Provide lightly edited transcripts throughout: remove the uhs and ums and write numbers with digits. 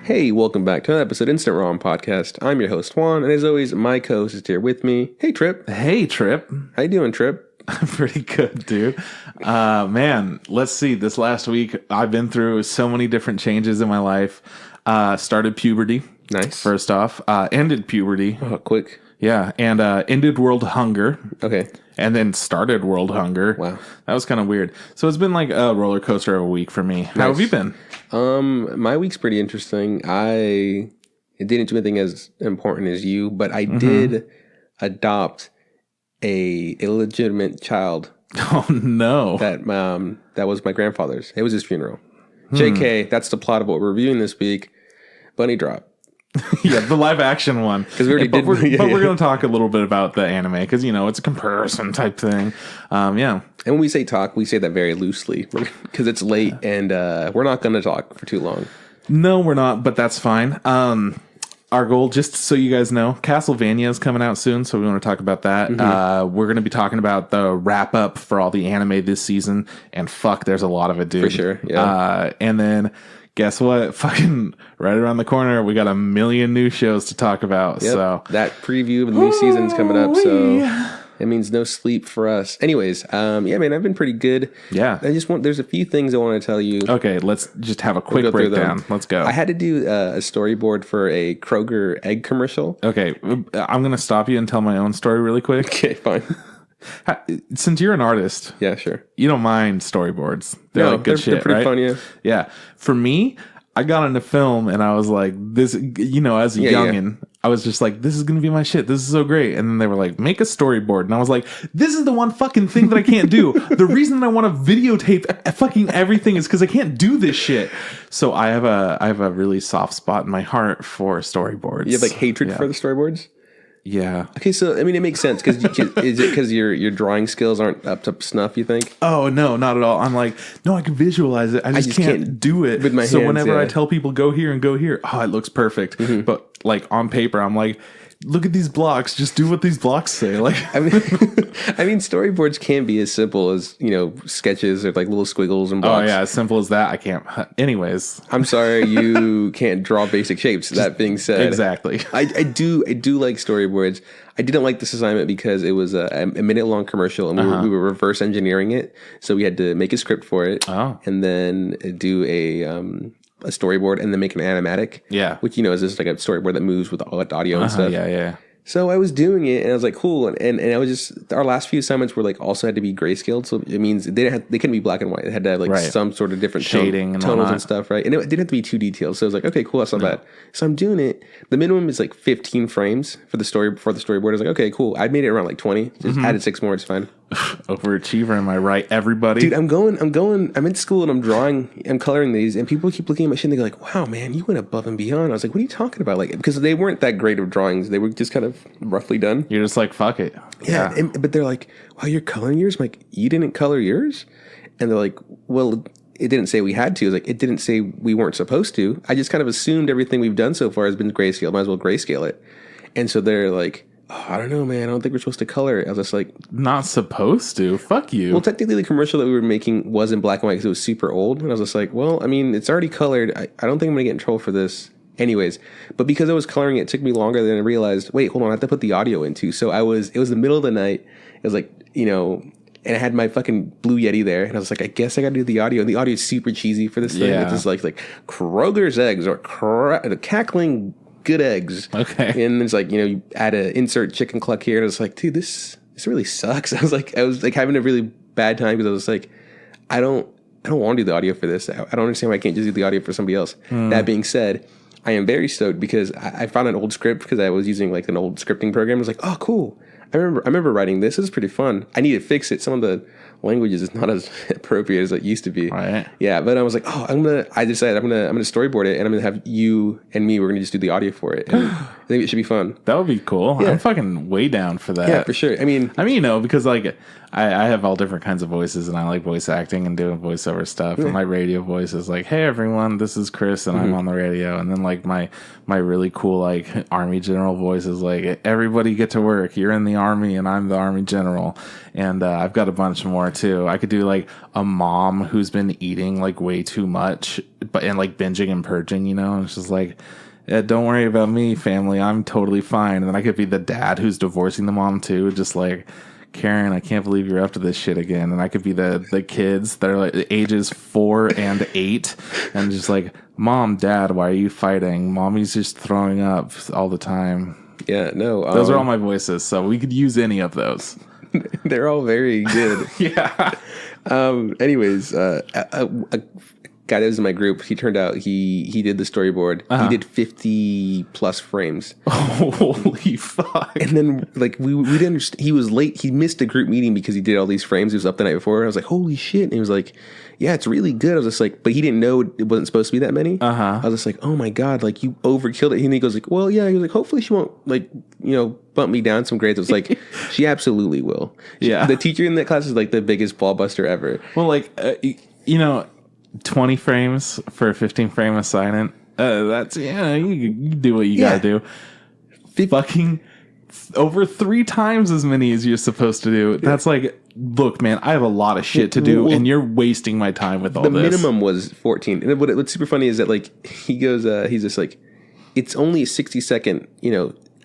Hey, welcome back to another episode of Instant Ramen Podcast. I'm your host, Juan, and as always, my co-host is here with me. Hey, Trip. Hey, Trip. How you doing, Trip? I'm pretty good, dude. Man, let's see. This last week, I've been through so many different changes in my life. Started puberty. Nice. First off. Ended puberty. Oh, quick. Yeah, and ended world hunger. Okay. And then started world hunger. Wow. That was kind of weird. So it's been like a roller coaster of a week for me. Nice. How have you been? My week's pretty interesting. I didn't do anything as important as you, but I did adopt a illegitimate child. Oh no. That was my grandfather's. It was his funeral. JK, that's the plot of what we're reviewing this week. Bunny drop. Yeah, the live action one. Because we already but did. We're going to talk a little bit about the anime because, you know, it's a comparison type thing. Yeah. And when we say talk, we say that very loosely because it's late and we're not going to talk for too long. No, we're not, but that's fine. Our goal, just so you guys know, Castlevania is coming out soon, so we want to talk about that. We're going to be talking about the wrap up for all the anime this season, and fuck, there's a lot of it, dude. For sure, yeah. And then guess what? Fucking right around the corner, we got a million new shows to talk about. Yep. So that preview of the new season's coming up, so it means no sleep for us. Anyways, yeah, man, I've been pretty good. Yeah. There's a few things I want to tell you. Okay, let's just have a quick breakdown. Let's go. I had to do a storyboard for a Kroger egg commercial. Okay, I'm going to stop you and tell my own story really quick. Okay, fine. Since you're an artist, yeah, sure, you don't mind storyboards. They're like good shit, they're pretty right? fun, yeah. Yeah. For me, I got into film and I was like, this, you know, as a youngin', I was just like, this is going to be my shit. This is so great. And then they were like, make a storyboard. And I was like, this is the one fucking thing that I can't do. The reason I want to videotape fucking everything is because I can't do this shit. So I have a really soft spot in my heart for storyboards. You have like hatred for the storyboards? Yeah. Okay, so I mean, it makes sense because is it because your drawing skills aren't up to snuff? You think? Oh no, not at all. I'm like, no, I can visualize it. I just can't do it with my hands. So whenever I tell people go here and go here, oh, it looks perfect. But like on paper, I'm like, look at these blocks. Just do what these blocks say. Like, I mean, storyboards can be as simple as, you know, sketches or like little squiggles and blocks. Oh yeah, as simple as that. I can't. Anyways, I'm sorry you can't draw basic shapes. That being said, exactly. I do like storyboards. I didn't like this assignment because it was a minute long commercial and we were reverse engineering it. So we had to make a script for it and then do a storyboard and then make an animatic. Yeah. Which, you know, is just like a storyboard that moves with audio and stuff. Yeah, yeah. So I was doing it and I was like, cool. And I was just, our last few assignments were like also had to be grayscaled. So it means they couldn't be black and white. They had to have like some sort of different shading and tonals and stuff, right? And it didn't have to be too detailed. So I was like, okay, cool, that's not bad. So I'm doing it. The minimum is like 15 frames for the storyboard. I was like, okay, cool. I made it around like 20. Just added 6 more, it's fine. Overachiever, am I right, everybody? Dude, I'm in school and I'm coloring these and people keep looking at my shit and they go like, wow, man, you went above and beyond. I was like, what are you talking about? Like, because they weren't that great of drawings. They were just kind of roughly done. You're just like, fuck it. Yeah. But they're like, wow, you're coloring yours? I'm like, you didn't color yours? And they're like, well, it didn't say we had to. It was like, it didn't say we weren't supposed to. I just kind of assumed everything we've done so far has been grayscale. Might as well grayscale it. And so they're like, oh, I don't know, man. I don't think we're supposed to color it. I was just like, not supposed to? Fuck you. Well, technically the commercial that we were making was in black and white because it was super old. And I was just like, well, I mean, it's already colored. I don't think I'm going to get in trouble for this. Anyways, but because I was coloring it took me longer than I realized, wait, hold on, I have to put the audio in too. So it was the middle of the night. It was like, you know, and I had my fucking Blue Yeti there. And I was like, I guess I got to do the audio. And the audio is super cheesy for this thing. It's just like Kroger's eggs or cackling good eggs. Okay. And it's like, you know, you add a insert chicken cluck here. And it's like, dude, this really sucks. I was like having a really bad time because I was like, I don't want to do the audio for this. I don't understand why I can't just do the audio for somebody else. That being said, I am very stoked because I found an old script because I was using like an old scripting program. I was like, oh, cool. I remember writing this. This is pretty fun. I need to fix it. Some of the languages is not as appropriate as it used to be. Right. Yeah, but I was like, oh, I decided I'm gonna storyboard it and I'm gonna have you and me. We're gonna just do the audio for it. And think it should be fun. That would be cool. Yeah. I'm fucking way down for that. Yeah, for sure. I mean, because like I have all different kinds of voices, and I like voice acting and doing voiceover stuff. And my radio voice is like, "Hey everyone, this is Chris, and I'm on the radio." And then like my really cool like Army General voice is like, "Everybody get to work. You're in the Army, and I'm the Army General." And I've got a bunch more too. I could do like a mom who's been eating like way too much, and like binging and purging. And it's just like, yeah, don't worry about me, family. I'm totally fine. And then I could be the dad who's divorcing the mom too, just like, Karen, I can't believe you're up to this shit again. And I could be the kids that are like ages 4 and 8, and just like, Mom, Dad, why are you fighting? Mommy's just throwing up all the time. Yeah, no. Those are all my voices, so we could use any of those. They're all very good. Yeah. Anyways, a guy that was in my group, he turned out he did the storyboard. He did 50 plus frames. Holy fuck. And then like we didn't understand, he was late. He missed a group meeting because he did all these frames. He was up the night before. I was like, holy shit. And he was like, yeah, it's really good. I was just like, but he didn't know it wasn't supposed to be that many. I was just like, oh my God, like you overkilled it. And he goes like, well, yeah. He was like, hopefully she won't like, bump me down some grades. I was like, she absolutely will. The teacher in that class is like the biggest ball buster ever. Well, like, 20 frames for a 15 frame assignment. That's, you do what you gotta do. Fucking over 3 times as many as you're supposed to do. That's like, look, man, I have a lot of shit to do, and you're wasting my time with all this. The minimum was 14. And what's super funny is that like he goes, he's just like, it's only a 60-second,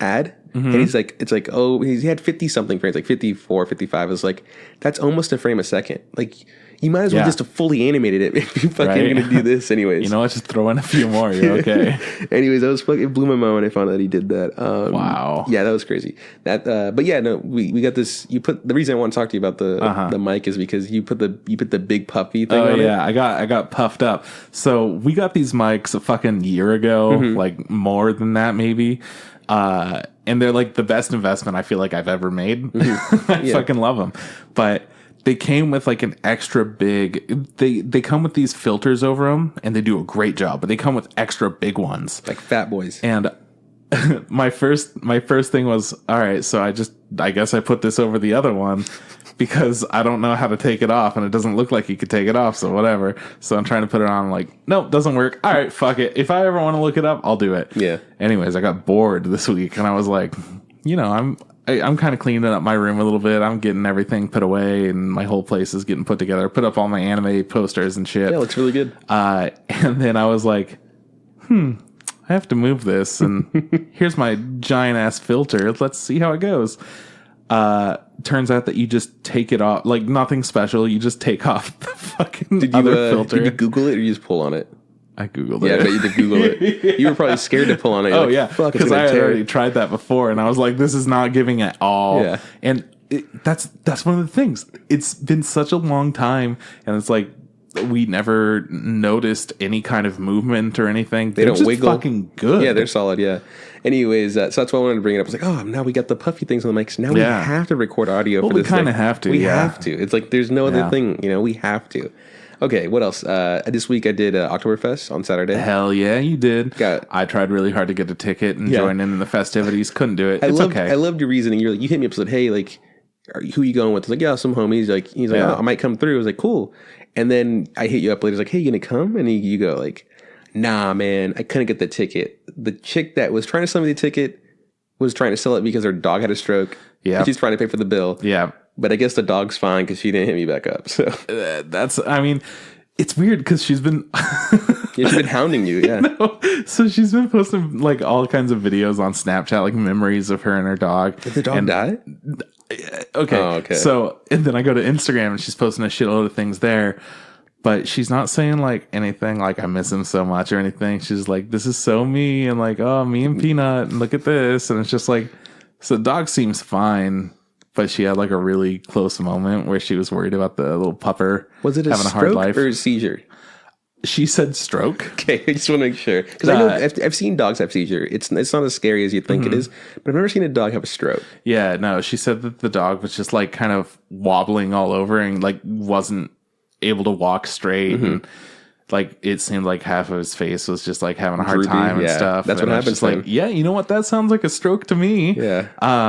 ad. And he's like, it's like, oh, he had 50 something frames, like 54, 55. It's like, that's almost a frame a second. Like, you might as well just fully animated it if you're fucking gonna do this anyways. You know what? Just throw in a few more. You're okay. Anyways, it blew my mind when I found out that he did that. Wow. Yeah, that was crazy. But yeah, no, we got this. The reason I want to talk to you about the mic is because you put the big puffy thing on it. I got puffed up. So we got these mics a fucking year ago, like more than that maybe. And they're like the best investment I feel like I've ever made. I fucking love them. But they came with like an extra big, they come with these filters over them, and they do a great job, but they come with extra big ones. Like fat boys. And my first thing was, all right, so I guess I put this over the other one because I don't know how to take it off, and it doesn't look like you could take it off, so whatever. So I'm trying to put it on, like, nope, doesn't work. All right, fuck it. If I ever want to look it up, I'll do it. Yeah. Anyways, I got bored this week, and I was like, I'm kind of cleaning up my room a little bit. I'm getting everything put away, and my whole place is getting put together. I put up all my anime posters and shit. Yeah, it looks really good. And then I was like, I have to move this, and here's my giant ass filter. Let's see how it goes. Turns out that you just take it off, like nothing special. You just take off the fucking filter. Did you Google it or you just pull on it? I Googled it. Yeah, I bet you did Google it. You were probably scared to pull on it. You're because I had already tried that before, and I was like, this is not giving at all. Yeah. And that's one of the things. It's been such a long time, and it's like we never noticed any kind of movement or anything. They don't just wiggle. Fucking good. Yeah, they're solid. Yeah. Anyways, so that's why I wanted to bring it up. I was like, oh, now we got the puffy things on the mics. Now we have to record audio for this. We kind of have to. We have to. It's like there's no other thing. We have to. Okay, what else? This week I did Oktoberfest on Saturday. Hell yeah, you did. I tried really hard to get a ticket and join in the festivities. Couldn't do it. It's okay. I loved your reasoning. You hit me up and said, hey, like, who are you going with? I was like, yeah, some homies. He's like, oh, I might come through. I was like, cool. And then I hit you up later. I was like, hey, you gonna come? And you go like, nah, man, I couldn't get the ticket. The chick that was trying to sell me the ticket was trying to sell it because her dog had a stroke. Yeah. She's trying to pay for the bill. Yeah. But I guess the dog's fine because she didn't hit me back up. So it's weird because she's been she's been hounding you. Yeah. No. So she's been posting like all kinds of videos on Snapchat, like memories of her and her dog. Did the dog die? Okay. Oh, okay. So and then I go to Instagram and she's posting a shitload of things there. But she's not saying like anything like I miss him so much or anything. She's like, this is so me, and like, oh, me and Peanut, and look at this. And it's just like, so the dog seems fine. But she had like a really close moment where she was worried about the little pupper. Was it having a hard life or a seizure? She said stroke. Okay, I just want to make sure because I know I've seen dogs have seizure. It's not as scary as you think it is, but I've never seen a dog have a stroke. Yeah, no. She said that the dog was just like kind of wobbling all over and like wasn't able to walk straight. And like it seemed like half of his face was just like having a hard Droopy, time and yeah. stuff. That's and what I was happens just like, yeah, you know what? That sounds like a stroke to me. Yeah.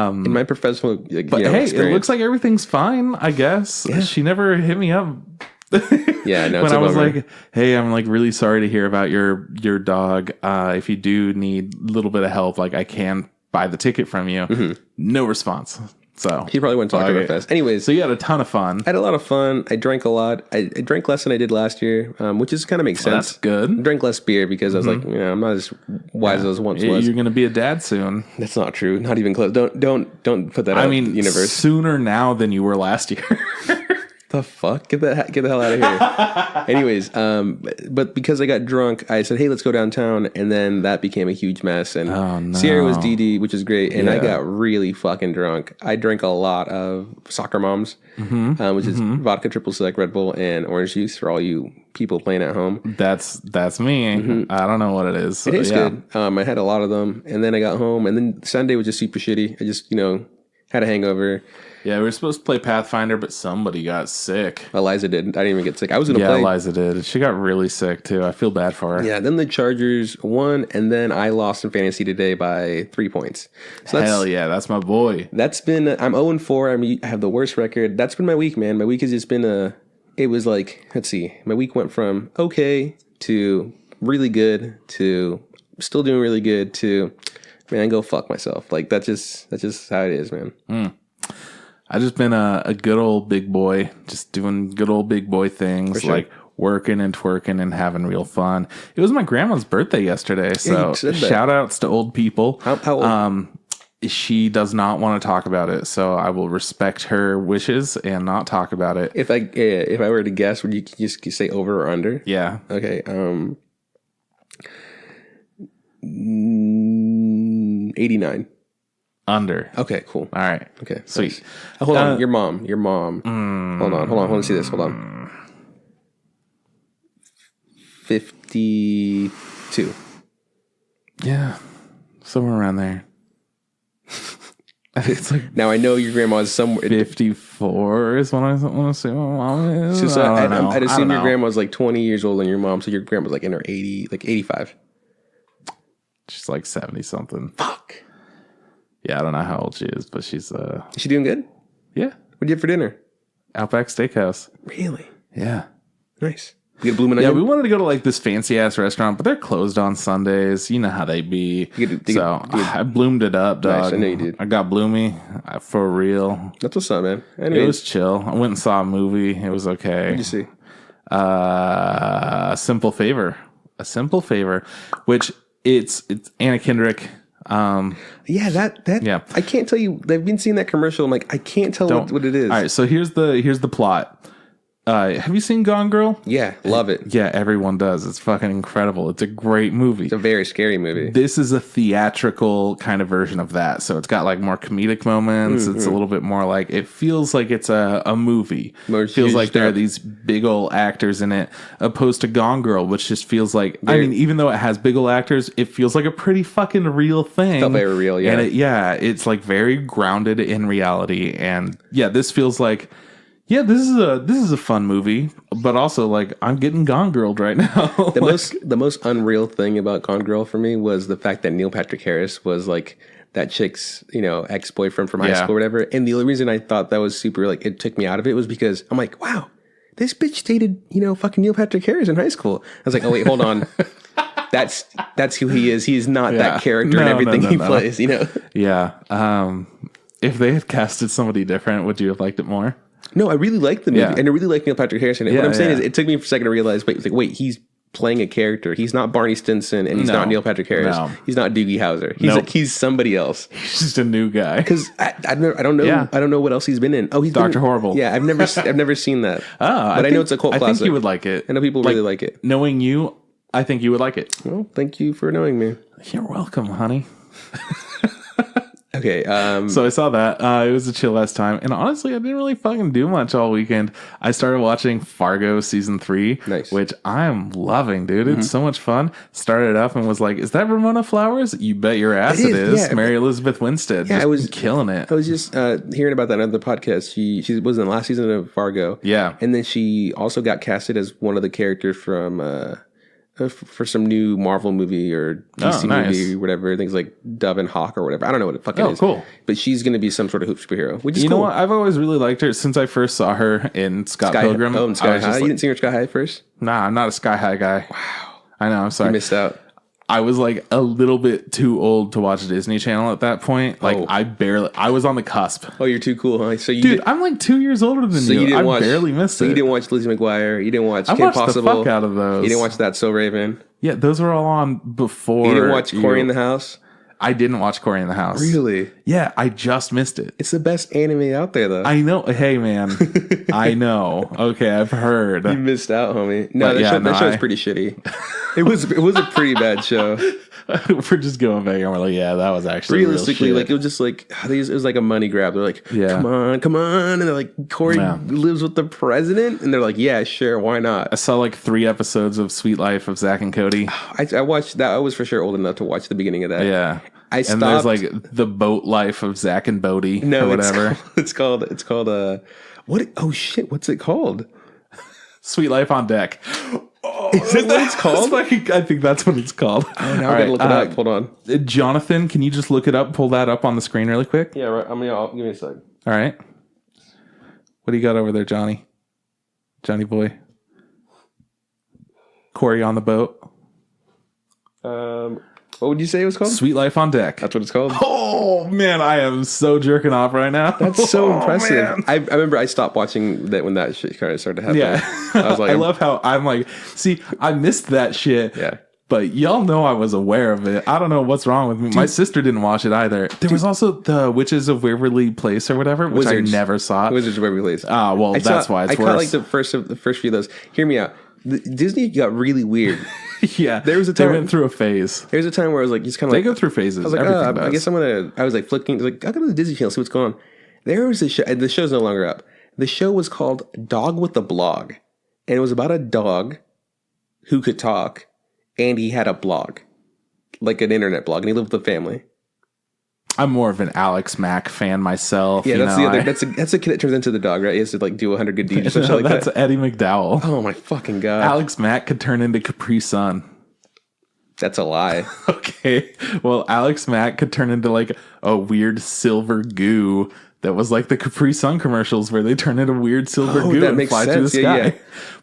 In my professional, But hey, it looks like everything's fine, I guess. Yeah. She never hit me up. Yeah, no, when I was like, hey, I'm like really sorry to hear about your dog. If you do need a little bit of help, like I can buy the ticket from you. Mm-hmm. No response. So he probably went to Oktoberfest. Anyways, so you had a ton of fun. I had a lot of fun. I drank a lot. I drank less than I did last year, which is kind of makes sense. That's good. I drank less beer because I was like, I'm not as wise as I once was. You're gonna be a dad soon. That's not true. Not even close. Don't put that out in the universe. Sooner now than you were last year. The fuck? Get the hell out of here. Anyways, but because I got drunk, I said, hey, let's go downtown, and then that became a huge mess. And no. Sierra was DD, which is great, and I Yeah. got really fucking drunk. I drank a lot of Soccer Moms, which is vodka, triple sec, Red Bull, and orange juice for all you people playing at home. That's me. I don't know what it is. It tastes good. I had a lot of them, and then I got home, and then Sunday was just super shitty. I just, had a hangover. Yeah, we were supposed to play Pathfinder, but somebody got sick. Eliza did. I didn't even get sick. I was going to play. Yeah, Eliza did. She got really sick, too. I feel bad for her. Yeah, then the Chargers won, and then I lost in fantasy today by 3 points. So Hell yeah, that's my boy. That's been, I'm 0-4. I have the worst record. That's been my week, man. My week has just been it was like, let's see. My week went from okay to really good to still doing really good to, man, go fuck myself. Like, that's just how it is, man. I just been a good old big boy, just doing good old big boy things, sure. like working and twerking and having real fun. It was my grandma's birthday yesterday, so you said that. shout outs to old people. How old? She does not want to talk about it, so I will respect her wishes and not talk about it. If I were to guess, would you just say over or under? Yeah. Okay. 89. Under. Okay, cool. All right. Okay, Sweet. nice. Hold on, your mom. Hold on. Hold on, see this. Hold on. 52. Yeah. Somewhere around there. It's like Now I know your grandma is somewhere. 54 is what I want to say my mom is. So I don't know. I'd I assume don't your know. grandma's like 20 years older than your mom, so your grandma's like in her 80, like 85. She's like 70 something. Fuck. Yeah, I don't know how old she is, but she's Is she doing good? yeah, What'd you have for dinner? Outback Steakhouse. Really? Yeah. Nice. You get a blooming Yeah, onion? we wanted to go to like this fancy ass restaurant, but they're closed on Sundays. You know how they be. I bloomed it up, dog. Nice, I know you did. I got bloomy for real. That's what's up, man. It Anyways, was chill. I went and saw a movie. It was okay. what'd you see? A Simple Favor. A Simple Favor, which it's Anna Kendrick. Yeah, that. Yeah. I can't tell you. I've been seeing that commercial. I'm like, I can't tell what it is. All right, so here's the plot. Have you seen Gone Girl? Yeah, love it. Yeah, everyone does. It's fucking incredible. It's a great movie. It's a very scary movie. This is a theatrical kind of version of that. So it's got like more comedic moments. Mm-hmm. It's a little bit more like, it feels like it's a movie. More It feels like huged there are up. these big old actors in it, opposed to Gone Girl, which just feels like, I mean, even though it has big old actors, it feels like a pretty fucking real thing. Felt very real, yeah. And it's like very grounded in reality. And yeah, this feels like, yeah, this is a fun movie, but also like I'm getting Gone Girled right now. The most unreal thing about Gone Girl for me was the fact that Neil Patrick Harris was like that chick's, ex-boyfriend from high school or whatever. And the only reason I thought that was super, like, it took me out of it was because I'm like, wow, this bitch dated, fucking Neil Patrick Harris in high school. I was like, oh wait, hold on. That's who he is. He's not that character in everything he plays, Yeah. If they had casted somebody different, would you have liked it more? No, I really liked the movie, and I really like Neil Patrick Harris in it. Yeah, what I'm saying is, it took me for a second to realize, wait, he's playing a character. He's not Barney Stinson, and he's not Neil Patrick Harris. No. He's not Doogie Howser. He's somebody else. He's just a new guy. Because I don't know. Yeah. I don't know what else he's been in. Oh, he's Dr. Horrible. Yeah, I've never seen that. But I know it's a cult classic. I think you would like it. I know people really like it. Knowing you, I think you would like it. Well, thank you for knowing me. You're welcome, honey. Okay, Okay. So I saw that. It was a chill ass time. And honestly, I didn't really fucking do much all weekend. I started watching Fargo season 3, Nice. which I'm loving, dude. It's so much fun. Started up and was like, is that Ramona Flowers? You bet your ass it is. Yeah. Mary Elizabeth Winstead. Yeah, just I was killing it. I was just hearing about that on the podcast. She was in the last season of Fargo. Yeah. And then she also got casted as one of the characters from for some new Marvel movie or DC movie or whatever. Things like Dove and Hawk or whatever. I don't know what the fuck it is. Oh, cool. But she's going to be some sort of hoop superhero, which is You cool. know what? I've always really liked her since I first saw her in Scott Pilgrim. Oh, in Sky High? Like, You didn't see her in Sky High first? Nah, I'm not a Sky High guy. Wow. I know. I'm sorry. You missed out. I was like a little bit too old to watch Disney Channel at that point. Like Oh. I was on the cusp. Oh, you're too cool, huh? So you Dude, I'm like 2 years older than you. didn't I watch, barely missed it. You didn't watch Lizzie McGuire. You didn't watch I Kim watched Possible. the fuck out of those. You didn't watch That So Raven. Yeah, those were all on before. You didn't watch Cory in the House. I didn't watch Cory in the House. Really? Yeah, I just missed it. It's the best anime out there, though. I know. Hey, man. I know. Okay, I've heard. You missed out, homie. No, But that show's pretty shitty. It was a pretty bad show. We're just going back and we're like, yeah, that was actually Realistically, real like shit. it was just like it was like a money grab. They're like, Yeah. come on, and they're like, Cory Yeah. lives with the president, and they're like, yeah, sure, why I not? saw like 3 episodes of Sweet Life of Zach and Cody. I watched that. I was for sure old enough to watch the beginning of that. Yeah. I And there's stopped. like the boat life of Zach and Bodie No, or whatever. It's called what? Oh shit, what's it called? Sweet Life on Deck. Is that what it's called? I think that's what it's called. Oh, now I gotta look it up. Hold on. Jonathan, can you just look it up? Pull that up on the screen really quick. Yeah, right. Give me a sec. All right. What do you got over there, Johnny? Johnny boy. Cory on the boat. What would you say it was called? Sweet Life on Deck. That's what it's called. Oh man, I am so jerking off right now. That's so Oh, impressive. man. I remember I stopped watching that when that shit kind of started to happen. Yeah. I was like, I love how I'm like, see, I missed that shit. Yeah. But y'all know I was aware of it. I don't know what's wrong with me. My sister didn't watch it either. There was also the Witches of Waverly Place or whatever, which Wizards. I never saw. Wizards of Waverly Place. Ah, well, that's why it's I worse. caught like the first few of those. Hear me out. Disney got really weird. Yeah, There was a they time- went through a phase. There's a time where I was like, just kind of They like, go through phases. I was like, Everything I does. guess I'm gonna. I was like flicking. Like, I'll go to the Disney Channel, see what's going on. There was a show. The show's no longer up. The show was called Dog with a Blog, and it was about a dog who could talk, and he had a blog, like an internet blog, and he lived with a family. I'm more of an Alex Mack fan myself. Yeah, you that's know, the other. That's the kid that turns into the dog, right? He has to like do 100 good deeds or something like that's that. Eddie McDowell. Oh my fucking god! Alex Mack could turn into Capri Sun. That's a lie. Okay. Well, Alex Mack could turn into like a weird silver goo that was like the Capri Sun commercials where they turn into weird silver goo that and makes fly through the sense. sky. Yeah.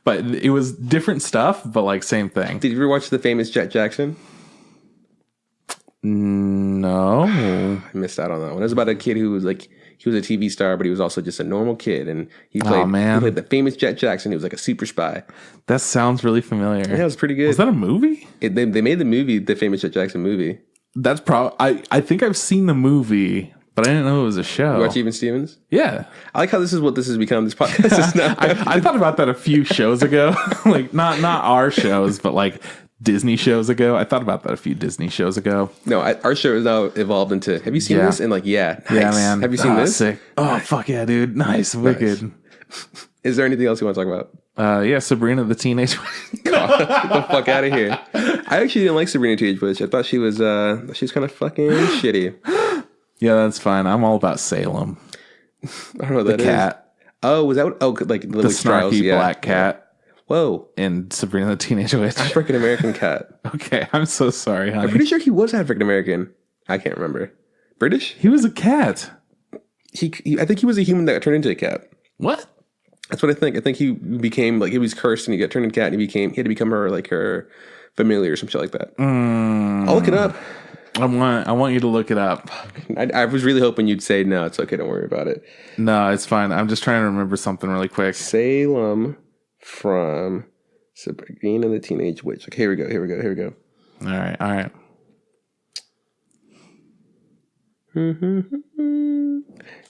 But it was different stuff, but like same thing. Did you ever watch the famous Jet Jackson? No. I missed out on that one. It was about a kid who was like, he was a TV star, but he was also just a normal kid, and he played. man. He played the famous Jet Jackson. He was like a super spy. That sounds really familiar. Yeah, it was pretty good. Was that a movie? They made the movie, the famous Jet Jackson movie. That's probably. I think I've seen the movie, but I didn't know it was a show. You watch Even Stevens? Yeah. I like how this is what this has become. This podcast is now. I thought about that a few shows ago. Like not our shows, but like Disney shows ago. I thought about that a few Disney shows ago. No, our show is now evolved into. Have you seen Yeah. this? And like, yeah, nice. Yeah, man. Have you seen this? Sick. Oh, fuck yeah, dude. Nice. Wicked. Is there anything else you want to talk about? Yeah, Sabrina the Teenage Get the fuck out of here. I actually didn't like Sabrina Teenage Witch. I thought she was kind of fucking shitty. Yeah, that's fine. I'm all about Salem. I don't know what that is. Cat. Oh, was that what, like The snarky black cat Whoa. in Sabrina the Teenage Witch. African American cat. Okay, I'm so sorry, honey. I'm pretty sure he was African American. I can't remember. British? He was a cat. I think he was a human that turned into a cat. What? That's what I think. I think he became like, he was cursed and he got turned into a cat, and he had to become her familiar or some shit like that. I'll look it up. I want you to look it up. I was really hoping you'd say no. It's okay. Don't worry about it. No, it's fine. I'm just trying to remember something really quick. Salem from Sabrina the Teenage Witch. Okay, here we go. All right.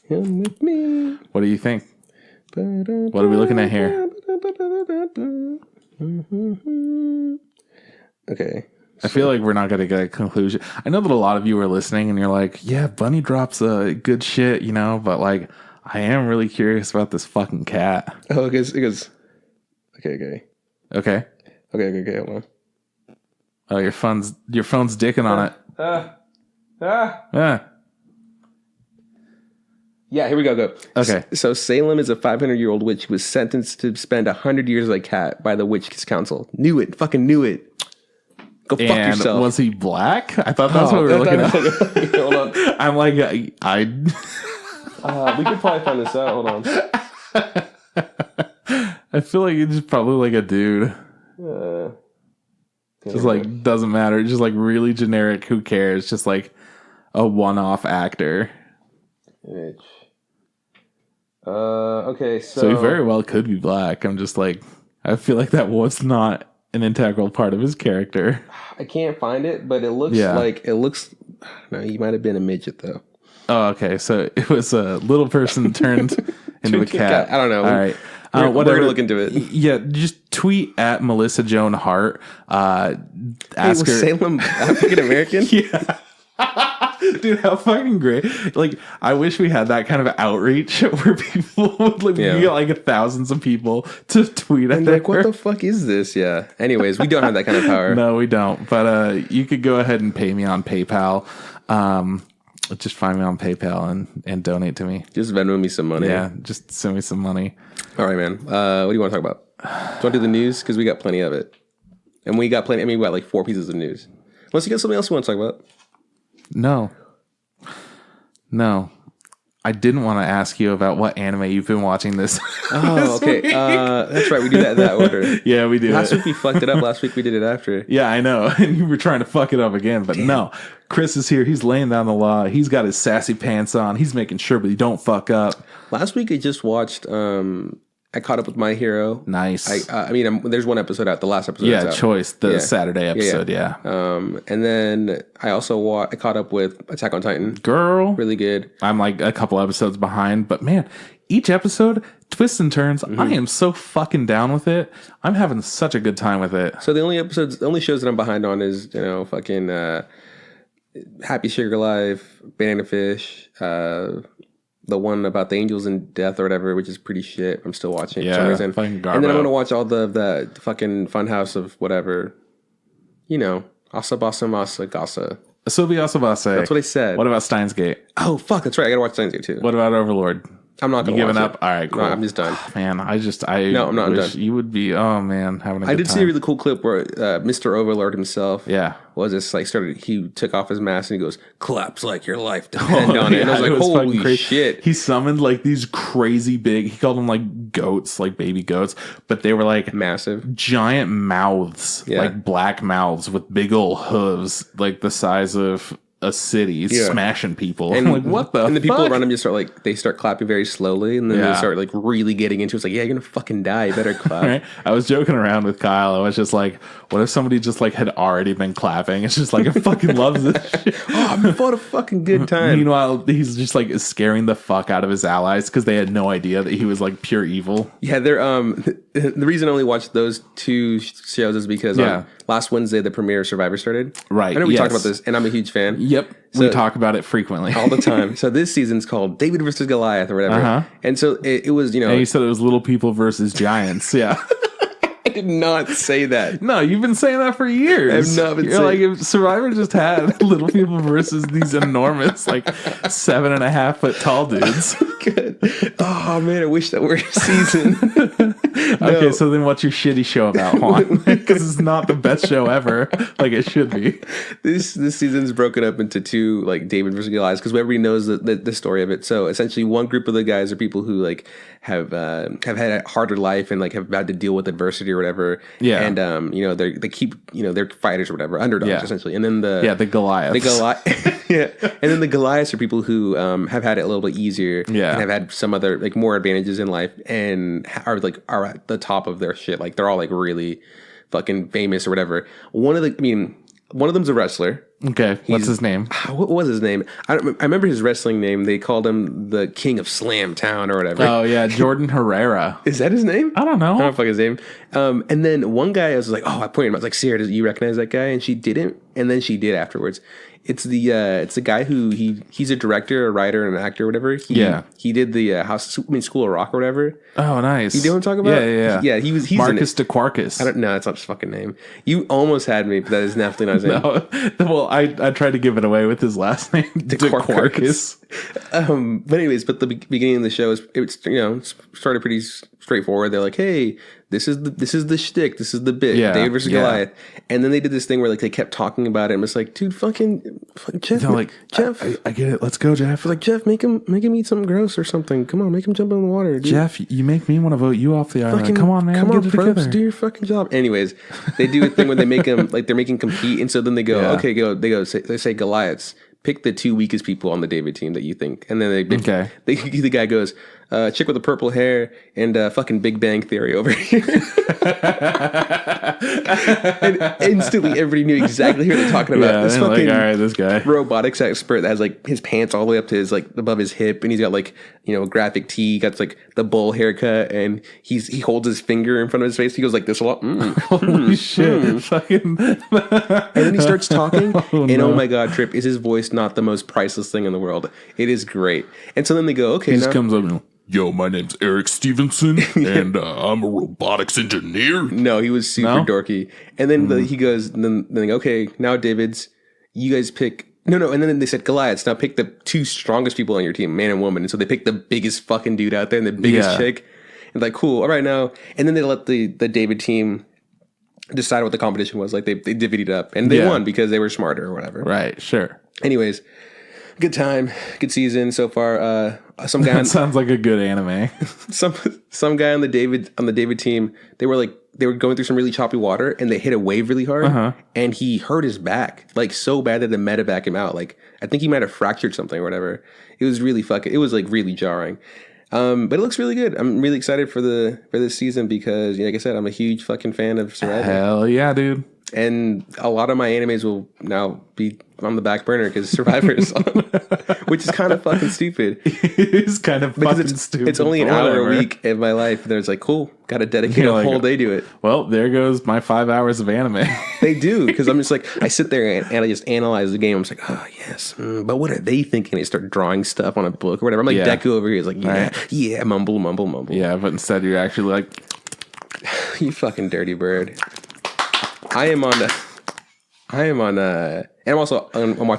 Come with me. What do you think? What are we looking at here? Okay. I feel like we're not going to get a conclusion. I know that a lot of you are listening and you're like, yeah, Bunny drops good shit, but like, I am really curious about this fucking cat. Oh, it goes. Okay. Hold on. Oh, your phone's dicking on it. Yeah, here we go. Okay. So Salem is a 500-year-old witch who was sentenced to spend 100 years as a cat by the Witch Council. Knew it. Fucking knew it. Go fuck yourself. Was he black? I thought that's what we were looking at. Hold on. I'm like, we could probably find this out. Hold on. I feel like it's just probably like a dude. Just like, doesn't matter. Just like really generic. Who cares? Just like a one-off actor. Okay, so he very well could be black. I'm just like, I feel like that was not an integral part of his character. I can't find it, but it looks no, he might have been a midget though. Oh, okay. So it was a little person turned into a cat. I don't know. All right. We're gonna look into it. Yeah, just tweet at Melissa Joan Hart. Ask her. Salem African American? Yeah. Dude, how fucking great. Like, I wish we had that kind of outreach where people would we get like thousands of people to tweet at her. Like, what the fuck is this? Yeah. Anyways, we don't have that kind of power. No, we don't. But you could go ahead and pay me on PayPal. Just find me on PayPal and donate to me. Just Venmo me some money. Yeah, just send me some money. All right, man. What do you want to talk about? Do you want to do the news? Because we got plenty of it. And we got plenty. I mean, we got like 4 pieces of news. Unless you got something else you want to talk about. No. I didn't want to ask you about what anime you've been watching this. Oh, okay. That's right. We do that in that order. Yeah, we do. Last week we fucked it up. Last week we did it after. Yeah, I know. And you were trying to fuck it up again. But no, Chris is here. He's laying down the law. He's got his sassy pants on. He's making sure but he don't fuck up. Last week I just watched... I caught up with My Hero. Nice. I mean, there's one episode out. The last episode. Yeah, Choice. The Saturday episode. Yeah. And then I also I caught up with Attack on Titan. Girl, really good. I'm like a couple episodes behind, but man, each episode twists and turns. I am so fucking down with it. I'm having such a good time with it. So the only shows that I'm behind on is fucking Happy Sugar Life, Banana Fish. The one about the angels and death or whatever, which is pretty shit. I'm still watching it for some reason. Fucking garbo. And then I'm going to watch all the fucking Funhouse of whatever. Asabasa Masa Gasa. Asobi Asabase. That's what I said. What about Steins Gate? Oh, fuck. That's right. I got to watch Steins Gate too. What about Overlord? I'm not going to watch giving up? It. All right, cool. No, I'm just done. Man, I'm done. You would be, having a good time. I did see a really cool clip where Mr. Overlord himself was just like he took off his mask and he goes, claps like your life depend on it. And I was like, holy shit. He summoned like these crazy big, he called them like goats, like baby goats, but they were like massive, giant mouths, like black mouths with big old hooves, like the size of a city, smashing people. And I'm like, what the And the fuck? people around him just start clapping very slowly, and then they start like really getting into it. It's like, yeah, you're gonna fucking die. You better clap. Right? I was joking around with Kyle. I was just like, what if somebody just like had already been clapping? It's just like, I fucking loves this shit. I'm having a fucking good time. Meanwhile, he's just like scaring the fuck out of his allies because they had no idea that he was like pure evil. Yeah, they're the reason I only watched those 2 shows is because last Wednesday the premiere of Survivor started. Right. I know we talked about this, and I'm a huge fan. Yep. So, we talk about it frequently. All the time. So this season's called David versus Goliath or whatever. And so it was, And you said it was little people versus giants. Yeah. I did not say that. No, you've been saying that for years. I've not been You're saying... like, if Survivor just had little people versus these enormous, like 7.5 foot tall dudes. Good. Oh man, I wish that were a season. Okay, so then what's your shitty show about, Juan? Because it's not the best show ever, like it should be. This season's broken up into 2 like David versus Goliath because everybody knows the story of it. So essentially, one group of the guys are people who like have had a harder life and like have had to deal with adversity or whatever. Yeah, and they keep they're fighters or whatever, underdogs essentially. And then the Goliaths. Yeah, and then the Goliaths are people who have had it a little bit easier. Yeah. And have had some other like more advantages in life and are at the top of their shit. Like they're all like really fucking famous or whatever. One of them's a wrestler. Okay, what's his name? What was his name? I remember his wrestling name. They called him the King of Slam Town or whatever. Oh yeah, Jordan Herrera. Is that his name? I don't know. I don't fuck his name. And then one guy, I was like, I pointed him. I was like, Sierra, do you recognize that guy? And she didn't. And then she did afterwards. It's the guy who he's a director, a writer, and an actor, or whatever. He did the School of Rock or whatever. Oh, nice. You know what I'm talking about? Yeah. He's Marcus DeQuarkus. I don't know. That's not his fucking name. You almost had me, but that is definitely not his name. No. Well, I tried to give it away with his last name, DeQuarkus. But anyways, the beginning of the show it started pretty straightforward. They're like, hey, this is the shtick, this is the bit, David versus Goliath. And then they did this thing where like they kept talking about it and it's like, dude, fucking Jeff, Jeff, I get it, let's go, Jeff. I was like, Jeff, make him eat something gross or something. Come on, make him jump in the water, dude. Jeff, you make me want to vote you off the island. Come on, man, come on, get it together. Do your fucking job. Anyways, they do a thing where they make them like they're making compete, and so then they go, they say Goliaths. Pick the 2 weakest people on the David team that you think. And then the guy goes, chick with the purple hair and fucking Big Bang Theory over here. And instantly everybody knew exactly who they're talking about. Yeah, this fucking all right, this guy. robotics expert that has like his pants all the way up to his like above his hip, and he's got like, a graphic tee, got like the bowl haircut, and he holds his finger in front of his face. He goes like this a lot. Holy shit. Fucking and then he starts talking, oh my god, Trip, is his voice not the most priceless thing in the world? It is great. And so then they go, okay, he just comes up and yo, my name's Eric Stevenson, and I'm a robotics engineer. No, he was super dorky. And then he goes, then they go, okay, now David's, you guys pick. No, and then they said Goliaths. Now pick the 2 strongest people on your team, man and woman. And so they picked the biggest fucking dude out there and the biggest chick. And like, cool, all right now. And then they let the David team decide what the competition was. Like they divvied it up, and they won because they were smarter or whatever. Right, sure. Anyways, good time, good season so far. Some guy sounds like a good anime. some guy on the David team. They were going through some really choppy water, and they hit a wave really hard, and he hurt his back like so bad that the medevac him out. Like I think he might have fractured something or whatever. It was really it was like really jarring. But it looks really good. I'm really excited for this season because, like I said, I'm a huge fucking fan of Survivor. Hell yeah, dude. And a lot of my animes will now be on the back burner because Survivor's on, which is kind of fucking stupid. It is kind of fucking stupid. It's only an hour a week of my life. And it's like, cool, got to dedicate a whole day to it. Well, there goes my 5 hours of anime. They do, because I'm just like, I sit there and I just analyze the game. I'm just like, oh, yes, but what are they thinking? I start drawing stuff on a book or whatever. I'm like Deku over here. He's like, yeah, mumble. Yeah, but instead you're actually like, you fucking dirty bird. I'm watching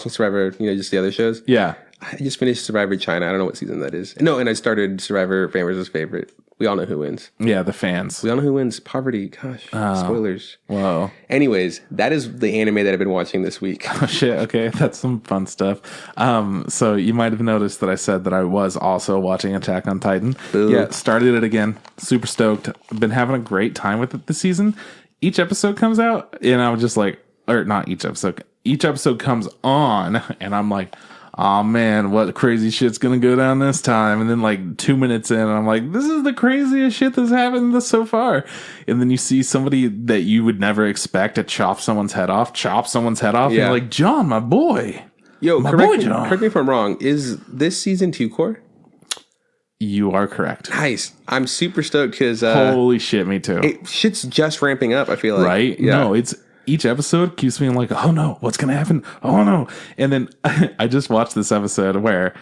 Survivor, just the other shows. Yeah. I just finished Survivor China. I don't know what season that is. No, and I started Survivor Fan vs. Favorite. We all know who wins. Yeah, the fans. We all know who wins. Poverty. Gosh. Spoilers. Whoa. Anyways, that is the anime that I've been watching this week. Oh, shit. Okay. That's some fun stuff. So you might have noticed that I said that I was also watching Attack on Titan. Ooh. Yeah, started it again. Super stoked. Been having a great time with it this season. Each episode comes out, and I'm just like, or not each episode. Each episode comes on, and I'm like, oh man, what crazy shit's gonna go down this time? And then like 2 minutes in, I'm like, this is the craziest shit that's happened so far. And then you see somebody that you would never expect to chop someone's head off. Yeah. And you're like, John, my boy. Yo, correct me if I'm wrong. Is this season 2 core? You are correct. Nice. I'm super stoked because holy shit, me too. Shit's just ramping up, I feel like. Right? Yeah. No, it's each episode keeps being like, oh no, what's gonna happen? Oh no. And then I just watched this episode where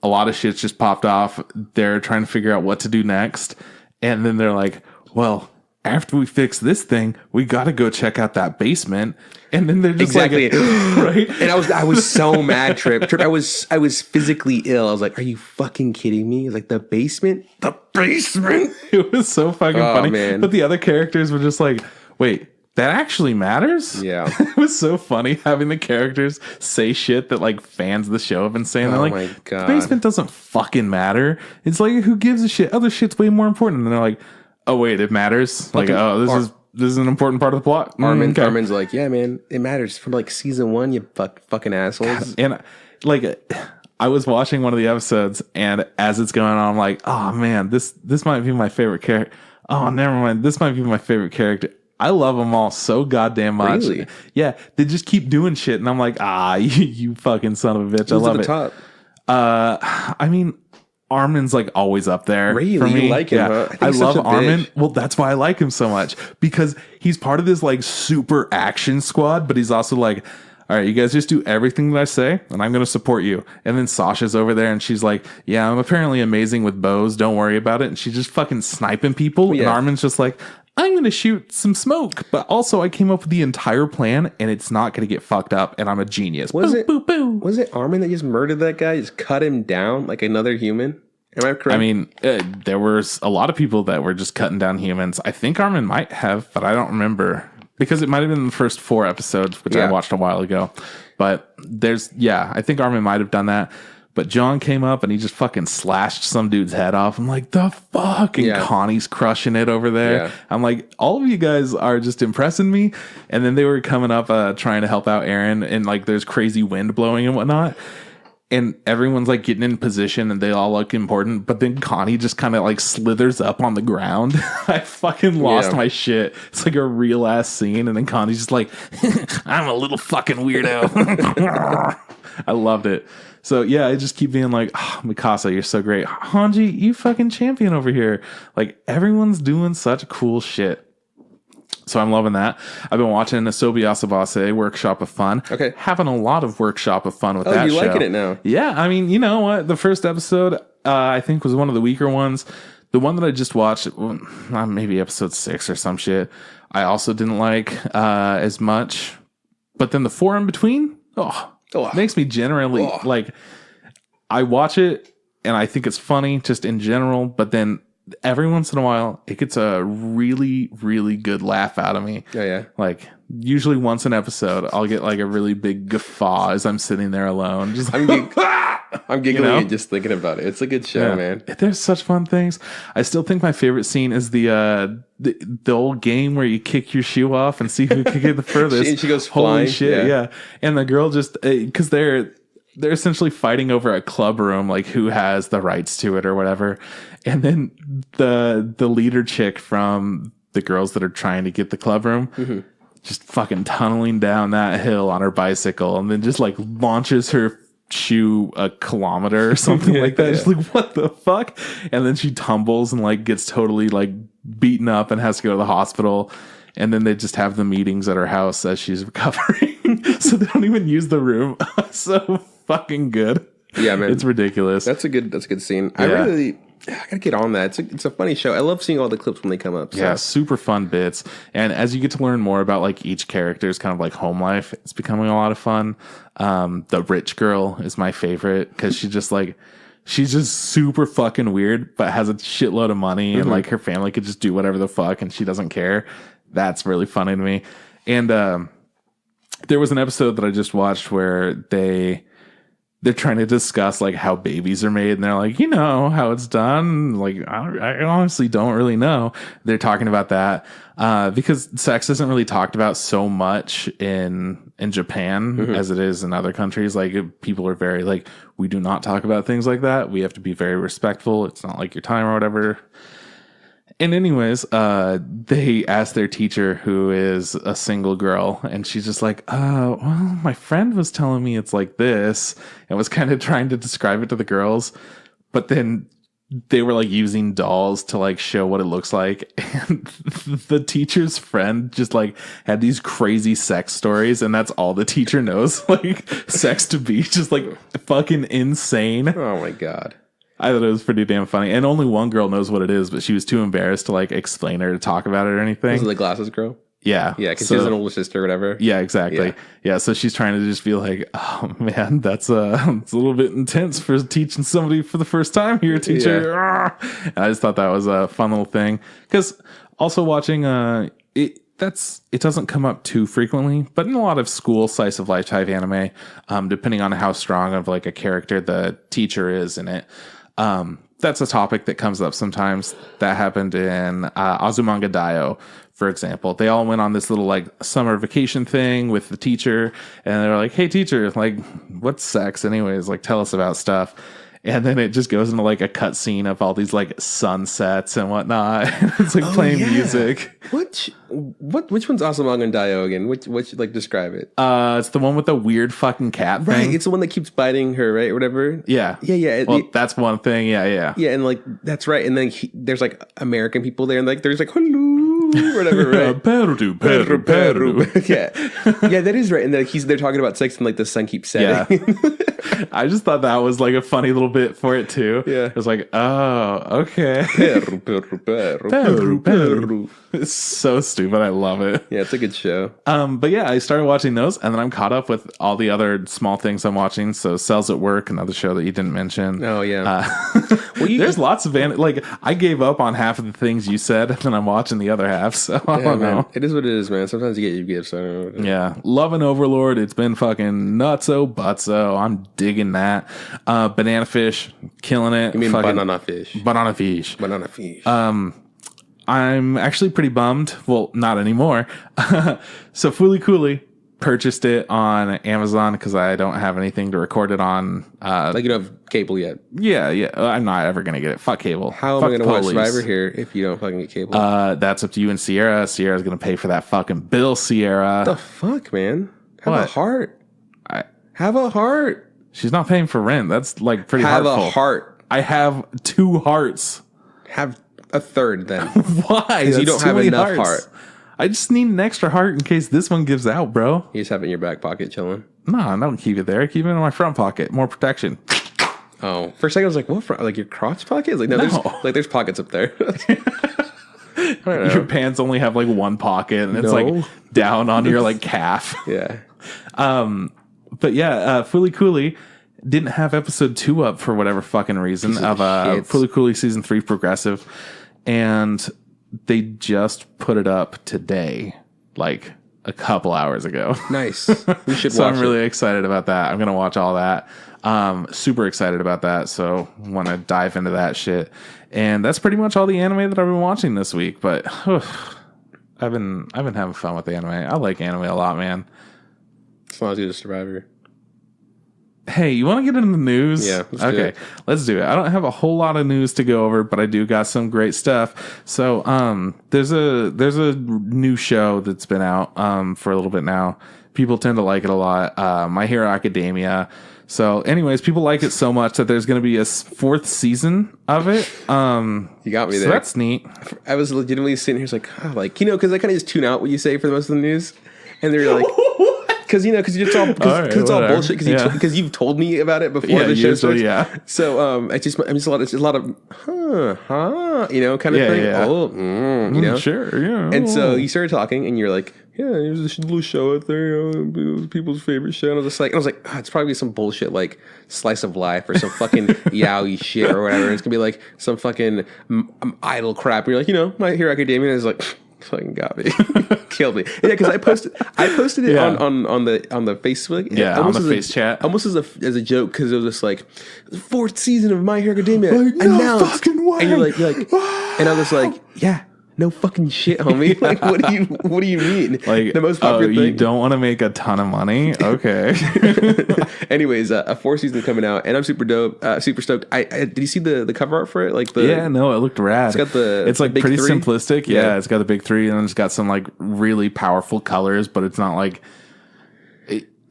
a lot of shit's just popped off. They're trying to figure out what to do next. And then they're like, well, after we fix this thing, we gotta go check out that basement. And then they're just like, right? And I was so mad, Trip. I was physically ill. I was like, are you fucking kidding me? Like the basement? The basement? It was so fucking funny. Man. But the other characters were just like, wait, that actually matters? Yeah. It was so funny having the characters say shit that like fans of the show have been saying. They're like, my God. The basement doesn't fucking matter. It's like, who gives a shit? Other shit's way more important. And they're like, oh wait, it matters? Like, this is an important part of the plot. Armin's like, yeah, man, it matters from like season 1, you fucking assholes. And like, I was watching one of the episodes, and as it's going on, I'm like, oh man, this might be my favorite character. Oh, never mind. This might be my favorite character. I love them all so goddamn much. Really? Yeah, they just keep doing shit, and I'm like, you fucking son of a bitch. Who's I love at the it. top? I mean, Armin's like always up there. Really? For me. You like him, huh? I love such a Armin. bitch. Well, that's why I like him so much, because he's part of this like super action squad, but he's also like, all right, you guys just do everything that I say, and I'm going to support you. And then Sasha's over there, and she's like, yeah, I'm apparently amazing with bows. Don't worry about it. And she's just fucking sniping people. Yeah. And Armin's just like, I'm going to shoot some smoke. But also, I came up with the entire plan, and it's not going to get fucked up, and I'm a genius. Was Was it Armin that just murdered that guy? Just cut him down like another human? Am I correct? I mean, there was a lot of people that were just cutting down humans. I think Armin might have, but I don't remember. Because it might have been the first 4 episodes, which I watched a while ago. But I think Armin might have done that. But John came up and he just fucking slashed some dude's head off. I'm like, the fuck? And Connie's crushing it over there. Yeah. I'm like, all of you guys are just impressing me. And then they were coming up trying to help out Aaron. And like there's crazy wind blowing and whatnot. And everyone's like getting in position and they all look important. But then Connie just kind of like slithers up on the ground. I fucking lost my shit. It's like a real ass scene. And then Connie's just like, I'm a little fucking weirdo. I loved it. So yeah, I just keep being like, oh, Mikasa, you're so great. Hanji, you fucking champion over here. Like everyone's doing such cool shit. So I'm loving that. I've been watching Asobi Asabase, Workshop of Fun. Okay. Having a lot of Workshop of Fun with that show. Oh, you liking it now? Yeah. I mean, you know what? The first episode, I think, was one of the weaker ones. The one that I just watched, maybe episode 6 or some shit, I also didn't like as much. But then the 4 in between, makes me generally, like, I watch it and I think it's funny just in general, but then every once in a while, it gets a really, really good laugh out of me. Oh, yeah. Like, usually once an episode, I'll get like a really big guffaw as I'm sitting there alone. Just I'm giggling just thinking about it. It's a good show, man. There's such fun things. I still think my favorite scene is the old game where you kick your shoe off and see who can get the furthest. And she goes Holy flying. shit, yeah. And the girl just, because they're essentially fighting over a club room, like who has the rights to it or whatever. And then the leader chick from the girls that are trying to get the club room just fucking tunneling down that hill on her bicycle and then just like launches her shoe a kilometer or something like that. She's like, what the fuck? And then she tumbles and like gets totally like beaten up and has to go to the hospital. And then they just have the meetings at her house as she's recovering. So they don't even use the room. So fucking good. Yeah, man. It's ridiculous. That's a good scene. Yeah. I gotta get on that. It's a funny show. I love seeing all the clips when they come up. So. Yeah, super fun bits. And as you get to learn more about like each character's kind of like home life, it's becoming a lot of fun. The rich girl is my favorite because she's just super fucking weird, but has a shitload of money and like her family could just do whatever the fuck and she doesn't care. That's really funny to me. And there was an episode that I just watched where they're trying to discuss like how babies are made and they're like, you know how it's done. Like, I honestly don't really know. They're talking about that because sex isn't really talked about so much in Japan as it is in other countries. Like people are very like, we do not talk about things like that. We have to be very respectful. It's not like your time or whatever. And anyways, they asked their teacher, who is a single girl, and she's just like, well, my friend was telling me it's like this, and was kind of trying to describe it to the girls, but then they were like using dolls to like show what it looks like, and the teacher's friend just like had these crazy sex stories, and that's all the teacher knows, like sex to be just like fucking insane. Oh my god. I thought it was pretty damn funny. And only one girl knows what it is, but she was too embarrassed to like explain her to talk about it or anything. Was it the glasses girl? Yeah. Yeah, because she has an older sister or whatever. Yeah, exactly. Yeah, so she's trying to just be like, oh man, it's a little bit intense for teaching somebody for the first time here, teacher. Yeah. And I just thought that was a fun little thing. Because also watching it doesn't come up too frequently, but in a lot of school slice of life type anime, depending on how strong of like a character the teacher is in it. That's a topic that comes up sometimes. That happened in Azumanga Daioh, for example. They all went on this little like summer vacation thing with the teacher, and they were like, hey teacher, like what's sex anyways? Like tell us about stuff. And then it just goes into like a cutscene of all these like sunsets and whatnot. It's like playing music. Which one's Asamang Daio again? Which like describe it? It's the one with the weird fucking cat Right, thing. it's the one that keeps biting her, right? Or whatever. Yeah. Yeah. Well, that's one thing. Yeah. Yeah, and like that's right. And then there's like American people there, and like there's like hello, whatever, right? Peru. yeah, that is right. And then they're talking about sex, and like the sun keeps setting. Yeah. I just thought that was like a funny little bit for it too. Yeah. It was like, oh, okay. Peru. It's so stupid. I love it. Yeah, it's a good show. But yeah, I started watching those, and then I'm caught up with all the other small things I'm watching. So Cells at Work, another show that you didn't mention. Oh yeah. Well, there's lots of like I gave up on half of the things you said, and then I'm watching the other half. So I don't know. It is what it is, man. Sometimes you get your gifts. I don't know. Yeah, Love and Overlord. It's been fucking nutso butso. I'm digging that. Banana Fish, killing it. You mean fucking banana fish? Banana Fish. Banana fish. I'm actually pretty bummed. Well, not anymore. So Fooly Cooly purchased it on Amazon because I don't have anything to record it on. Like you don't have cable yet. Yeah. I'm not ever gonna get it. Fuck cable. How am I gonna watch Survivor here if you don't fucking get cable? That's up to you and Sierra. Sierra's gonna pay for that fucking bill, Sierra. What the fuck, man? Have What? a heart. Have a heart. She's not paying for rent. That's like pretty Have heartful. a heart. I have 2 hearts. Have a third then. Why? Because you don't have enough heart. I just need an extra heart in case this one gives out, bro. You just have it in your back pocket chilling. No, I don't keep it there. I keep it in my front pocket. More protection. Oh, for a second I was like, what? Like your crotch pocket? Like no. There's pockets up there. I don't know. Your pants only have like one pocket, and it's like down on your like calf. Yeah. But yeah, Fooly Cooly didn't have episode 2 up for whatever fucking reason of Fooly Cooly season 3 Progressive, and they just put it up today, like a couple hours ago. Nice. We should So watch I'm really excited about that. I'm gonna watch all that. Super excited about that. So want to dive into that shit. And that's pretty much all the anime that I've been watching this week. But I've been having fun with the anime. I like anime a lot, man. As long as you're a Survivor. Hey, you want to get into the news? Yeah. Let's do it. I don't have a whole lot of news to go over, but I do got some great stuff. So, there's a new show that's been out for a little bit now. People tend to like it a lot. My Hero Academia. So, anyways, people like it so much that there's going to be a 4th season of it. You got me there. So that's neat. I was legitimately sitting here, because I kind of just tune out what you say for the most of the news, and they're like. Because it's all bullshit. Because you've told me about it before the show starts. Yeah. So it's just a lot of kind of thing. Yeah. Oh, Sure. Yeah. And so you started talking, and you're like, yeah, there's this little show out there, people's favorite show. And I was like, it's probably some bullshit like Slice of Life or some fucking yaoi shit or whatever. It's gonna be like some fucking idol crap. And you're like, My Hero Academia is like. Fucking got me, killed me. Yeah, because I posted it on the Facebook. On the face chat, almost as a joke because it was just like 4th season of My Hero Academia announced, and you're like, and I was like, yeah. No fucking shit, homie. Like, what do you mean? Like, the most popular thing. You don't want to make a ton of money? Okay. Anyways, a 4th season coming out, and I'm super dope, super stoked. Did you see the cover art for it? Like it looked rad. It's like pretty 3. simplistic. Yeah, it's got the big 3, and then it's got some like really powerful colors, but it's not like.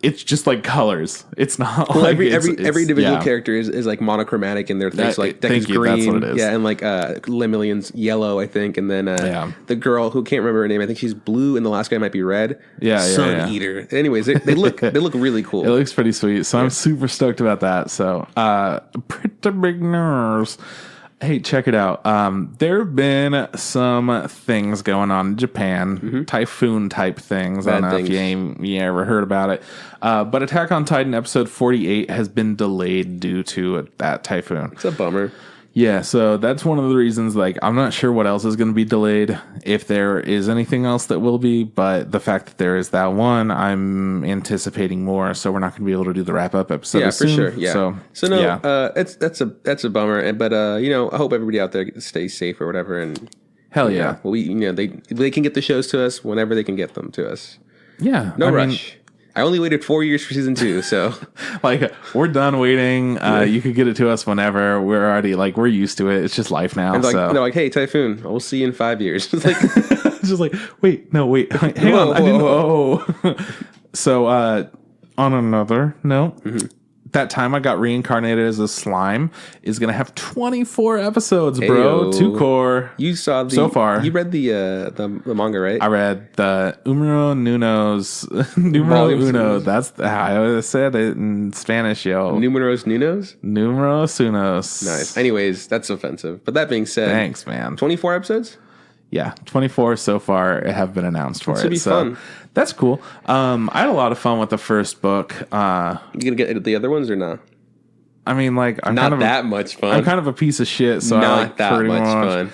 It's just like colors. It's not like every individual character is like monochromatic in their things. Like Deck is green, that's what it is. And like Lemillion's yellow, I think, and then the girl who can't remember her name, I think she's blue, and the last guy might be red. Sun Eater. Anyways, they look really cool. It looks pretty sweet. So I'm super stoked about that. So pretty big news. Hey, check it out. There have been some things going on in Japan, typhoon type things. I don't know if you ever heard about it. But Attack on Titan episode 48 has been delayed due to that typhoon. It's a bummer. Yeah, so that's one of the reasons, like, I'm not sure what else is going to be delayed, if there is anything else that will be, but the fact that there is that one, I'm anticipating more, so we're not going to be able to do the wrap-up episode for soon. sure, yeah. That's a bummer, but, I hope everybody out there stays safe or whatever, and... Hell yeah. Well, they can get the shows to us whenever they can get them to us. Yeah. No rush. I only waited 4 years for season 2, so Like, we're done waiting. You could get it to us whenever. We're already like, we're used to it. It's just life now. and like, so they're like, hey, Typhoon, we'll see you in 5 years. It's like, it's just like, wait, hang Whoa, on. I didn't whoa, know. So, on another note, that Time I Got Reincarnated as a Slime is going to have 24 episodes, bro. Ayo. 2 core. you saw the So far. You read the manga, right? I read the Numero Uno. That's how I always said it in Spanish, yo. Numeros Nunos. Numeros Unos. Nice. Anyways, that's offensive. But that being said, Thanks, man. 24 episodes. Yeah, 24 so far have been announced for it. Should be fun. That's cool. I had a lot of fun with the first book. You gonna get the other ones or not? I mean, like, I'm Not kind of that much fun. I'm kind of a piece of shit, so I Not like that pretty much much fun.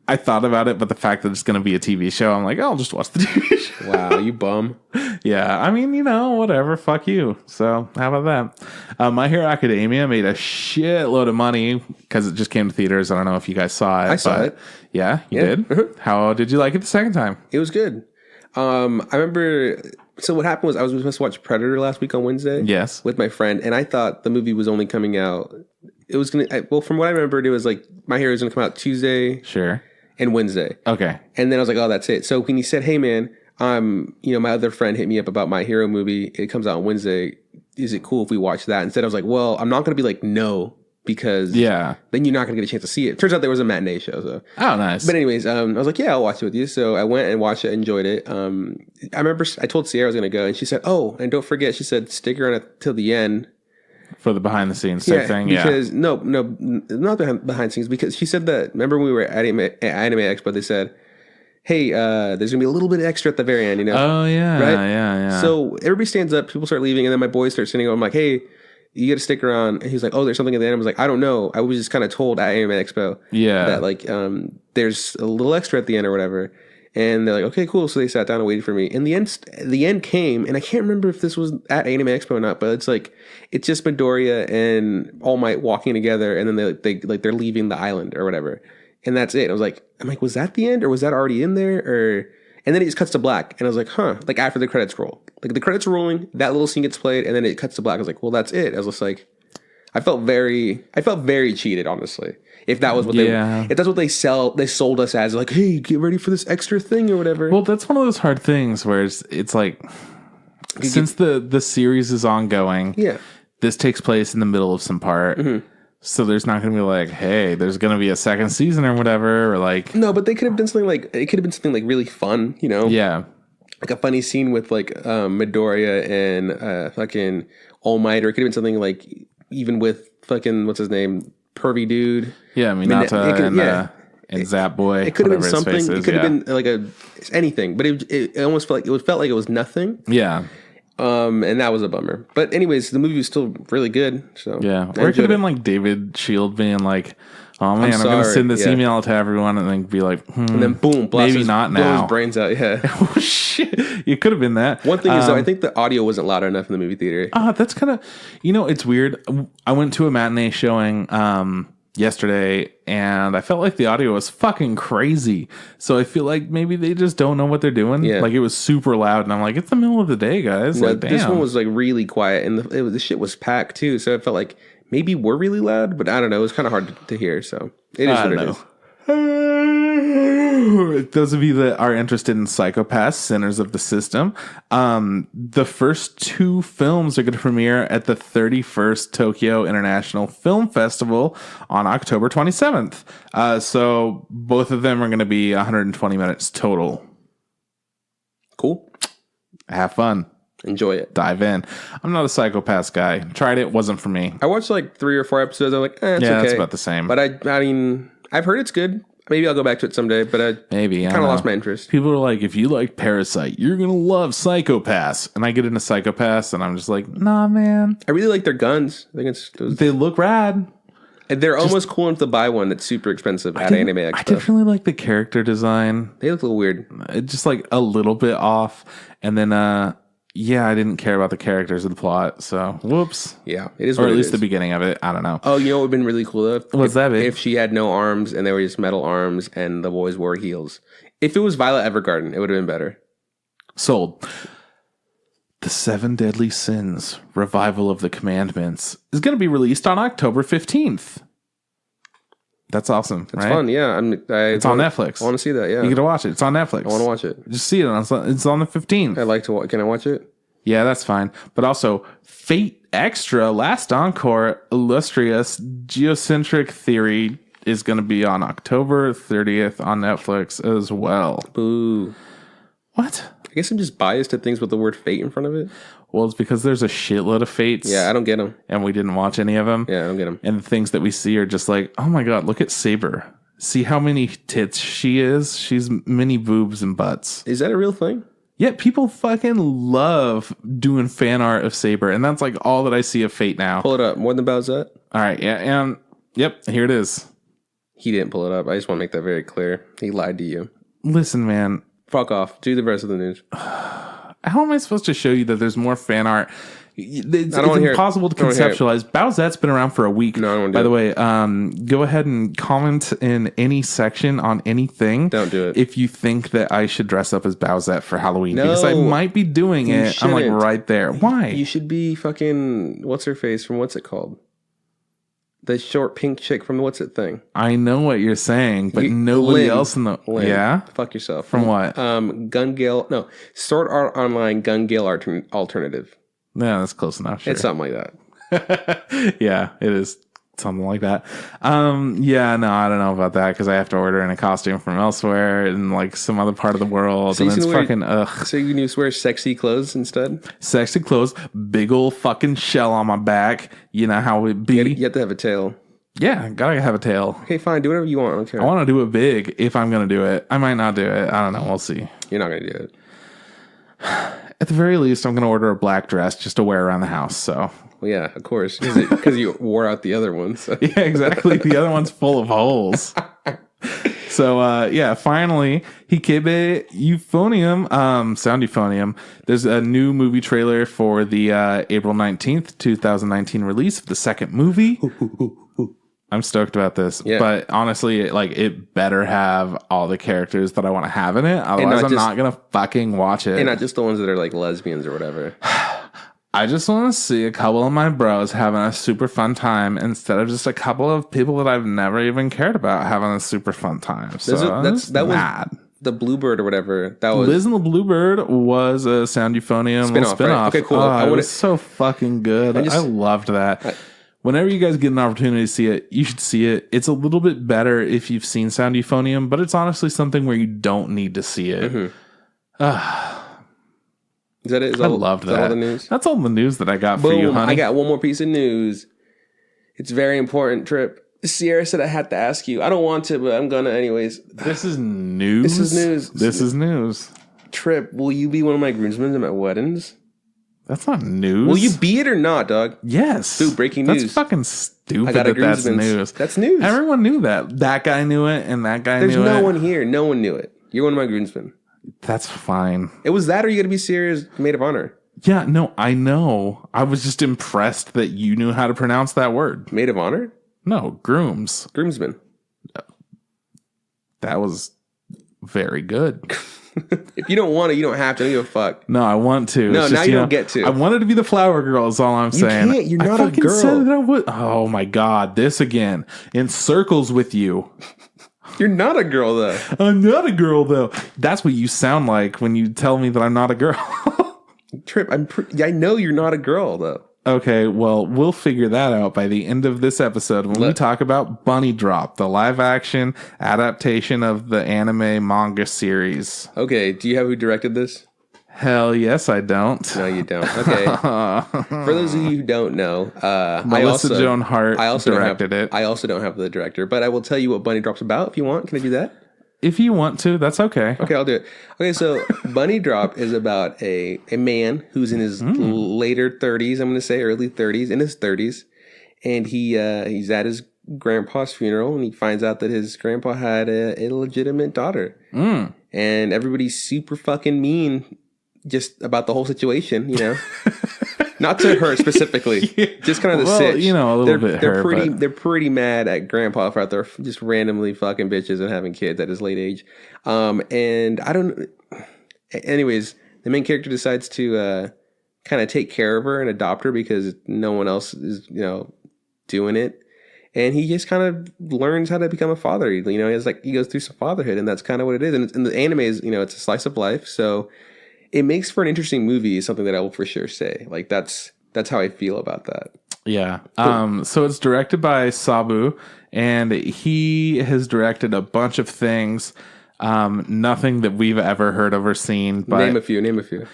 I thought about it, but the fact that it's going to be a TV show, I'm like, I'll just watch the TV show. Wow, you bum. Yeah, I mean, whatever. Fuck you. So, how about that? My Hero Academia made a shitload of money because it just came to theaters. I don't know if you guys saw it. I saw it. Yeah, you Yeah. did? How did you like it the second time? It was good. I remember. So what happened was I was supposed to watch Predator last week on Wednesday. Yes. With my friend, and I thought the movie was only coming out. It was well, from what I remembered, it was like My Hero was gonna come out Tuesday Sure. and Wednesday. Okay. And then I was like, oh, that's it. So when he said, hey man, my other friend hit me up about My Hero movie. It comes out on Wednesday. Is it cool if we watch that? Instead, I was like, well, I'm not gonna be like no. Because then you're not going to get a chance to see it. Turns out there was a matinee show. So. Oh, nice. But anyways, I was like, yeah, I'll watch it with you. So I went and watched it, enjoyed it. I remember I told Sierra I was going to go, and she said, oh, and don't forget, she said, stick around till the end. For the behind the scenes type thing, because, no, not behind the scenes, because she said that, remember when we were at Anime Expo, they said, hey, there's going to be a little bit extra at the very end, Oh, yeah. Right? Yeah. So everybody stands up, people start leaving, and then my boys start sitting up. I'm like, hey, you got to stick around. And he's like, oh, there's something at the end. I was like, I don't know. I was just kind of told at Anime Expo that like there's a little extra at the end or whatever. And they're like, okay, cool. So they sat down and waited for me. And the end came, and I can't remember if this was at Anime Expo or not, but it's like it's just Midoriya and All Might walking together, and then they're leaving the island or whatever. And that's it. I'm like, was that the end, or was that already in there? Or and then it just cuts to black, and I was like, huh, like after the credits roll. Like the credits are rolling, that little scene gets played, and then it cuts to black. I was like, well, that's it. I was just like, I felt very cheated, honestly. If that was what if that's what they sold us as, like, hey, get ready for this extra thing or whatever. Well, that's one of those hard things where it's like, since the series is ongoing, this takes place in the middle of some part. Mm-hmm. So there's not going to be like, hey, there's going to be a second season or whatever, or like, no, but they could have done something like really fun, Yeah. Like a funny scene with like Midoriya and fucking All Might, or it could have been something like even with fucking what's his name, pervy dude. Yeah, Minata and Zap Boy. It could have been something. It could have been like anything, but it almost felt like it was nothing. Yeah. And that was a bummer. But anyways, the movie was still really good. So yeah, or it could have been like David Shield being like, "Oh man, I'm gonna send this email to everyone," and then be like, and then boom, maybe not now. Blow his brains out. Yeah. Oh shit! It could have been that. One thing is though, I think the audio wasn't loud enough in the movie theater. That's kind of, it's weird. I went to a matinee showing yesterday, and I felt like the audio was fucking crazy. So I feel like maybe they just don't know what they're doing. Yeah. Like it was super loud, and I'm like, it's the middle of the day, guys. No, like, damn. This one was like really quiet, and the shit was packed too. So it felt like maybe we're really loud, but I don't know. It was kind of hard to hear. So it is what it is. Those of you that are interested in Psychopaths, Sinners of the System, the first 2 films are going to premiere at the 31st Tokyo International Film Festival on October 27th. So both of them are going to be 120 minutes total. Cool. Have fun. Enjoy it. Dive in. I'm not a Psychopaths guy. Tried it. Wasn't for me. I watched like 3 or 4 episodes. I'm like, it's okay. That's about the same. But I mean, I've heard it's good. Maybe I'll go back to it someday, but I kind of lost my interest. People are like, if you like Parasite, you're going to love Psychopaths. And I get into Psychopaths, and I'm just like, nah, man. I really like their guns. I think they look rad. And they're almost cool enough to buy one that's super expensive at Anime Expo. I definitely like the character design. They look a little weird. It's just like a little bit off. And then, I didn't care about the characters of the plot. So, whoops. Yeah, it is. Or at least the beginning of it. I don't know. Oh, you know what would have been really cool though? What's that be? If she had no arms and they were just metal arms and the boys wore heels. If it was Violet Evergarden, it would have been better. Sold. The Seven Deadly Sins, Revival of the Commandments, is going to be released on October 15th. That's awesome, It's right? fun, yeah. It's on Netflix. I want to see that, yeah. You get to watch it. It's on Netflix. I want to watch it. Just see it. It's on the 15th. I'd like to watch. Can I watch it? Yeah, that's fine. But also, Fate Extra, Last Encore, Illustrious, Geocentric Theory is going to be on October 30th on Netflix as well. Boo. What? I guess I'm just biased to things with the word fate in front of it. Well, it's because there's a shitload of Fates. Yeah, I don't get them. And we didn't watch any of them. Yeah, I don't get them. And the things that we see are just like, oh my God, look at Saber. See how many tits she is? She's many boobs and butts. Is that a real thing? Yeah, people fucking love doing fan art of Saber. And that's like all that I see of Fate now. Pull it up. More than Bowsette? All right. Yeah. And yep, here it is. He didn't pull it up. I just want to make that very clear. He lied to you. Listen, man. Fuck off. Do the rest of the news. How am I supposed to show you that there's more fan art? It's impossible to conceptualize. Bowsette's been around for a week. No, I don't want to By do the it. way, go ahead and comment in any section on anything. Don't do it. If you think that I should dress up as Bowsette for Halloween. No, because I might be doing it. shouldn't. I'm like right there. Why? You should be fucking... What's her face from what's it called? The short pink chick from the what's it thing. I know what you're saying, but nobody else in the... Lynn. Yeah? Fuck yourself. From what? Gun Gale... No. Sword Art Online Gun Gale Alternative. Yeah, that's close enough. Sure. It's something like that. Yeah, it is something like that. Yeah, no, I don't know about that because I have to order in a costume from elsewhere in like some other part of the world, and it's fucking ugh. So you can just wear sexy clothes instead? Sexy clothes, big old fucking shell on my back. You know how it be. You have to have a tail. Yeah, gotta have a tail. Okay, fine. Do whatever you want. I don't care. I want to do it big if I'm gonna do it. I might not do it. I don't know. We'll see. You're not gonna do it. At the very least, I'm gonna order a black dress just to wear around the house. So. Well, yeah, of course, because you wore out the other ones. So. Yeah, exactly. The other one's full of holes. So, yeah, finally, Hikebe Euphonium, Sound Euphonium. There's a new movie trailer for the April 19th, 2019 release of the second movie. I'm stoked about this. Yeah. But honestly, it better have all the characters that I want to have in it. Otherwise, I'm not going to fucking watch it. And not just the ones that are like lesbians or whatever. I just want to see a couple of my bros having a super fun time instead of just a couple of people that I've never even cared about having a super fun time. So that was the Bluebird or whatever. That was Liz and the Bluebird was a Sound Euphonium spinoff. Right? Okay, cool. It was so fucking good. I loved that. Whenever you guys get an opportunity to see it, you should see it. It's a little bit better if you've seen Sound Euphonium, but it's honestly something where you don't need to see it. Mm-hmm. Is that it? I loved that. All the news? That's all the news that I got for you, honey. I got one more piece of news. It's very important, Trip. Sierra said I had to ask you. I don't want to, but I'm gonna anyways. This is news? This is news. Trip, will you be one of my groomsmen at my weddings? That's not news. Will you be it or not, dog? Yes. Dude, breaking news. That's fucking stupid. I got that's news. That's news. Everyone knew that. That guy knew it, and that guy knew it. There's no one here. No one knew it. You're one of my groomsmen. That's fine. It was that, or you got to be serious maid of honor. Yeah, no, I know. I was just impressed that you knew how to pronounce that word. Maid of honor? No, grooms. Groomsman. That was very good. If you don't want to, you don't have to. I don't give a fuck. No, I want to. No, now you don't get to. I wanted to be the flower girl is all I'm saying. You can't. You're not a girl. Said that I would. Oh my God, this again. In circles with you. You're not a girl, though. I'm not a girl, though. That's what you sound like when you tell me that I'm not a girl. Trip, I know you're not a girl, though. Okay, well, we'll figure that out by the end of this episode when we talk about Bunny Drop, the live-action adaptation of the anime manga series. Okay, do you have who directed this? Hell yes, I don't. No, you don't. Okay. For those of you who don't know, Melissa Joan Hart directed it. I also don't have the director, but I will tell you what Bunny Drop's about if you want. Can I do that? If you want to, that's okay. Okay, I'll do it. Okay, so Bunny Drop is about a man who's in his later 30s, I'm going to say early 30s, in his 30s, and he's at his grandpa's funeral, and he finds out that his grandpa had a illegitimate daughter. And everybody's super fucking mean just about the whole situation, you know? Not to her specifically, just kind of the sitch. You know, a little bit They're pretty mad at grandpa for out there just randomly fucking bitches and having kids at his late age. And I don't... Anyways, the main character decides to kind of take care of her and adopt her because no one else is, doing it. And he just kind of learns how to become a father. He goes through some fatherhood, and that's kind of what it is. And the anime is, it's a slice of life. So it makes for an interesting movie, is something that I will for sure say. Like, that's how I feel about that. Yeah. So it's directed by Sabu, and he has directed a bunch of things. Nothing that we've ever heard of or seen. But name a few.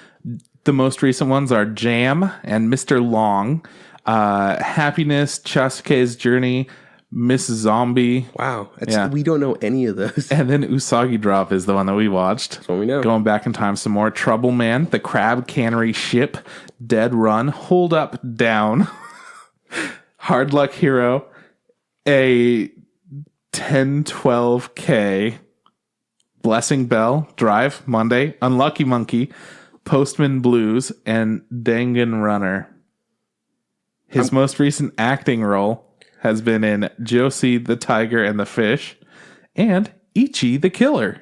The most recent ones are Jam and Mr. Long, Happiness, Chasuke's Journey, Miss Zombie. Wow. We don't know any of those. And then Usagi Drop is the one that we watched. That's what we know. Going back in time some more. Trouble Man, The Crab Cannery Ship, Dead Run, Hold Up Down, Hard Luck Hero, a 1012K, Blessing Bell, Drive, Monday, Unlucky Monkey, Postman Blues, and Danganronner. His most recent acting role has been in Josie the Tiger and the Fish and Ichi the Killer.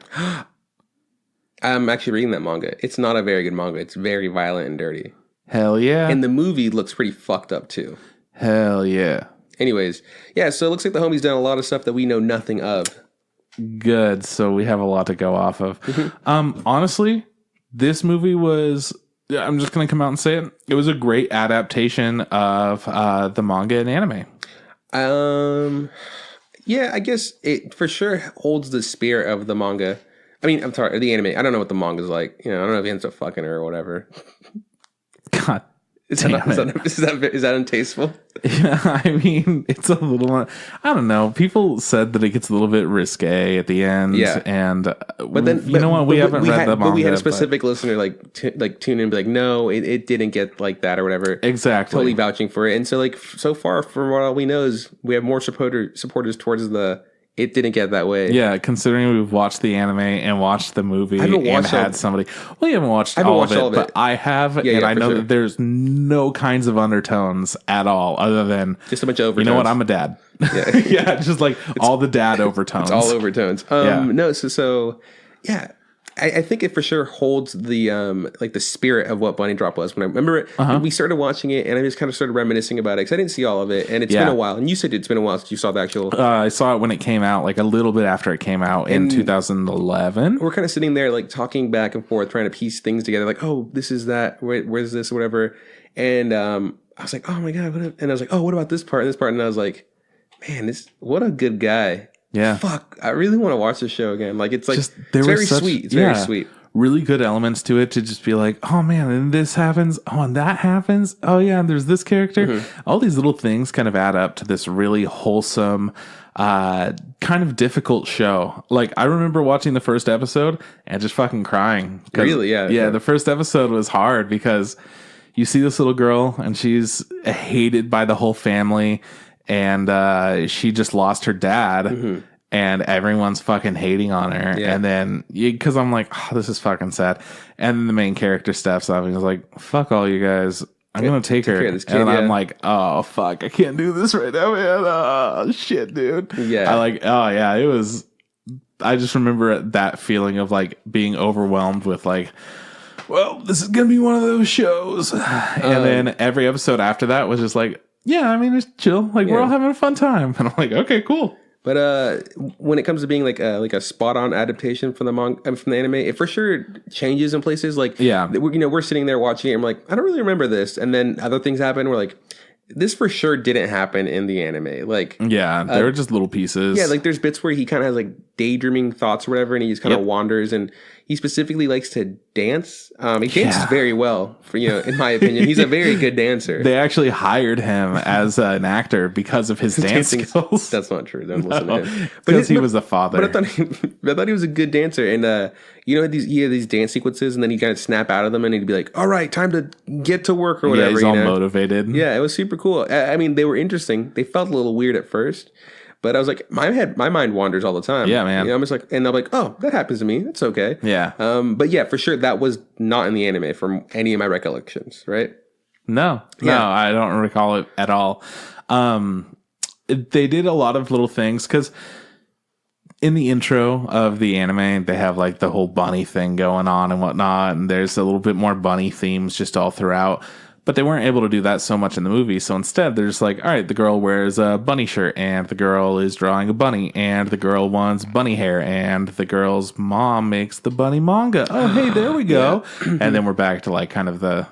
I'm actually reading that manga. It's not a very good manga. It's very violent and dirty. Hell yeah. And the movie looks pretty fucked up too. Hell yeah. Anyways, yeah, so it looks like the homie's done a lot of stuff that we know nothing of. Good. So we have a lot to go off of. Honestly, this movie was... I'm just going to come out and say it. It was a great adaptation of the manga and anime. Yeah, I guess it for sure holds the spirit of the manga. I mean, I'm sorry, the anime. I don't know what the manga's like. I don't know if he ends up fucking her or whatever. God. Is that untasteful? Yeah, I mean, it's a little... I don't know. People said that it gets a little bit risque at the end. Yeah. And but then, you know what? We haven't read the manga. But we had a specific listener tune in and be like, no, it didn't get like that or whatever. Exactly. Totally vouching for it. And so so far, from what all we know is we have more supporters towards it didn't get that way. Yeah, considering we've watched the anime and watched the movie and had somebody... Well, you haven't watched all of it, but I have, and I know that there's no kinds of undertones at all other than... Just a bunch of overtones. You know what? I'm a dad. Yeah, yeah, just like all the dad overtones. It's all overtones. No, so yeah, I think it for sure holds the the spirit of what Bunny Drop was. When I remember it, we started watching it, and I just kind of started reminiscing about it because I didn't see all of it, and it's been a while. And you said it's been a while since you saw the actual. I saw it when it came out, like a little bit after it came out in 2011. We're kind of sitting there, like talking back and forth, trying to piece things together. Like, oh, this is that. Where's this? Or whatever. And I was like, oh my god. And I was like, oh, what about this part and this part? And I was like, man, what a good guy. Yeah. Fuck. I really want to watch this show again. Like, it's like, it's very sweet. It's very sweet. Really good elements to it to just be like, oh man, and this happens. Oh, and that happens. Oh yeah, and there's this character. All these little things kind of add up to this really wholesome, kind of difficult show. Like, I remember watching the first episode and just fucking crying. Really? Yeah. Yeah. The first episode was hard because you see this little girl and she's hated by the whole family. And she just lost her dad, and everyone's fucking hating on her. Yeah. And then, because I'm like, oh, this is fucking sad. And then the main character steps up and is like, fuck all you guys. I'm going to take her. And I'm like, oh, fuck, I can't do this right now, man. Oh, shit, dude. Yeah. It was, I just remember that feeling of like being overwhelmed with like, well, this is going to be one of those shows. And then every episode after that was just like, yeah, I mean, it's chill. Like, we're all having a fun time. And I'm like, okay, cool. But when it comes to being like a spot-on adaptation from the anime, it for sure changes in places. Like, we're sitting there watching it, and we're like, I don't really remember this. And then other things happen. We're like, this for sure didn't happen in the anime. Like, yeah, they were just little pieces. Yeah, like there's bits where he kind of has like daydreaming thoughts or whatever, and he just kind of wanders, and he specifically likes to dance. He dances very well, in my opinion. He's a very good dancer. They actually hired him as an actor because of his dance skills. That's not true. Don't listen to him. Because he was a father. But I thought he was a good dancer, and he had these dance sequences, and then he'd kind of snap out of them, and he'd be like, "All right, time to get to work," or whatever. Yeah, he's all motivated. Yeah, it was super cool. I mean, they were interesting. They felt a little weird at first. But I was like, my mind wanders all the time. Yeah, man. I'm just like, and I'm like, oh, that happens to me. That's okay. Yeah. But yeah, for sure, that was not in the anime from any of my recollections, right? No, I don't recall it at all. They did a lot of little things because in the intro of the anime, they have like the whole bunny thing going on and whatnot, and there's a little bit more bunny themes just all throughout. But they weren't able to do that so much in the movie. So instead, they're just like, all right, the girl wears a bunny shirt, and the girl is drawing a bunny, and the girl wants bunny hair, and the girl's mom makes the bunny manga. Oh, hey, there we go. And then we're back to like kind of the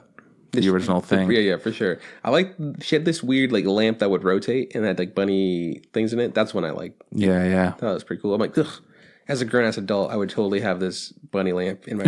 original thing. Yeah, for sure. I like, she had this weird like lamp that would rotate and had like bunny things in it. That's one I liked. Yeah. That was pretty cool. I'm like, ugh, as a grown-ass adult, I would totally have this bunny lamp in my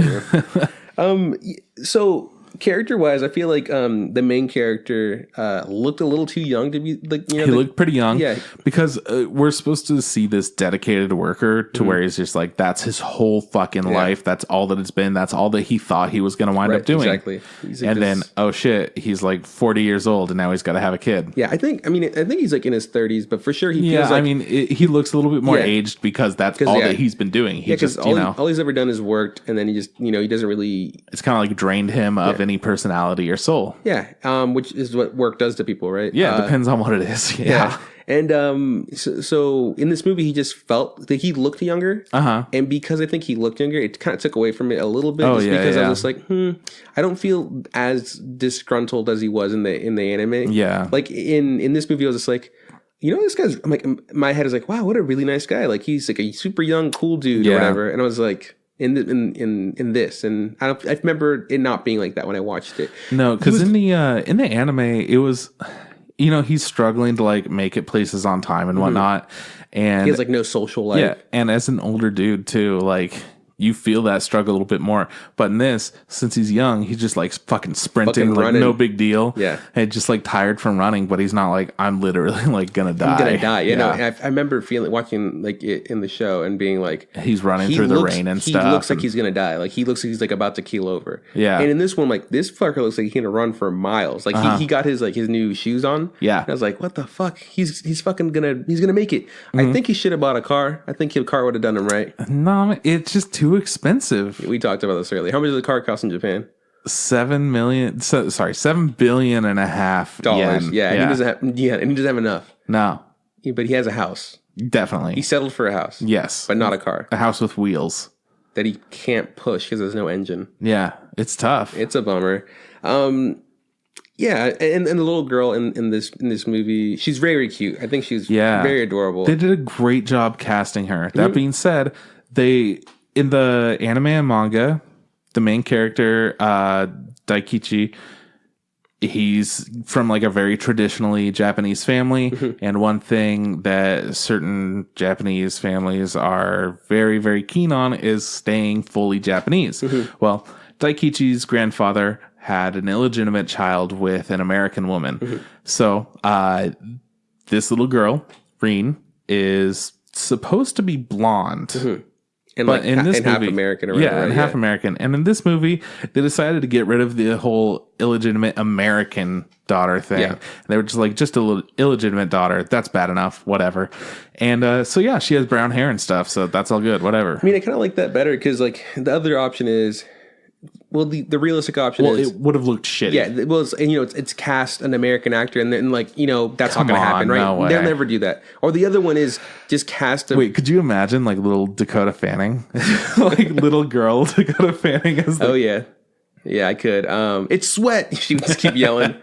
room. So character-wise, I feel like the main character looked a little too young to be like, you know, he looked pretty young. Yeah, because we're supposed to see this dedicated worker to where he's just like, that's his whole fucking life. That's all that it's been. That's all that he thought he was going to wind up doing. Exactly. And then, oh shit, he's like 40 years old and now he's got to have a kid. Yeah, I think he's like in his 30s, but for sure he feels like, I mean, he looks a little bit more aged because that's all that he's been doing. He just, all he's ever done is worked, and then he just, you know, he doesn't really. It's kind of like drained him of any personality or soul. Yeah, which is what work does to people, right? Yeah, it depends on what it is. Yeah. And so in this movie, he just felt that he looked younger. And because I think he looked younger, it kind of took away from it a little bit. Because I was like, I don't feel as disgruntled as he was in the anime. Yeah. Like in this movie, I was just like, you know, this guy's, I'm like, my head is like, wow, what a really nice guy. Like, he's like a super young, cool dude or whatever. And I was like, in this, and I remember it not being like that when I watched it. No, because in the anime, it was, you know, he's struggling to like make it places on time and whatnot, and he has like no social life. Yeah, and as an older dude too, like you feel that struggle a little bit more. But in this, since he's young, he's just like fucking sprinting, like running. No big deal. Yeah, and just like tired from running, but he's not like, I'm literally like gonna die. I'm gonna die. You know, I remember watching like it in the show and being like, he's running through the rain and stuff. He looks like he's gonna die. Like he looks like he's like about to keel over. Yeah, and in this one, like this fucker looks like he's gonna run for miles. Like he got his like his new shoes on. Yeah, and I was like, what the fuck? He's fucking gonna make it. I think he should have bought a car. I think his car would have done him right. No, it's just too expensive. We talked about this earlier. How much does a car cost in Japan? $7 billion and a half dollars. Yen. Yeah, and he doesn't have enough. No, but he has a house. Definitely, he settled for a house. Yes, but not a car. A house with wheels that he can't push because there's no engine. Yeah, it's tough. It's a bummer. Yeah, and the little girl in this movie, she's very cute. I think she's very adorable. They did a great job casting her. That being said, in the anime and manga, the main character, Daikichi, he's from like a very traditionally Japanese family. And one thing that certain Japanese families are very, very keen on is staying fully Japanese. Well, Daikichi's grandfather had an illegitimate child with an American woman. So this little girl, Reen, is supposed to be blonde. And but like, in this movie, half American or whatever, and half American. And in this movie, they decided to get rid of the whole illegitimate American daughter thing. Yeah. They were just like, just a little illegitimate daughter. That's bad enough. Whatever. And so, yeah, she has brown hair and stuff. So that's all good. Whatever. I mean, I kind of like that better because, like, the other option is, well, the realistic option is... it would have looked shitty. Yeah, well, it's cast an American actor, and then, like, you know, that's not going to happen, right? No way. They'll never do that. Or the other one is just cast... Wait, could you imagine, like, little Dakota Fanning? Like, little girl Dakota Fanning as Oh, yeah. Yeah, I could. It's sweat. She would just keep yelling.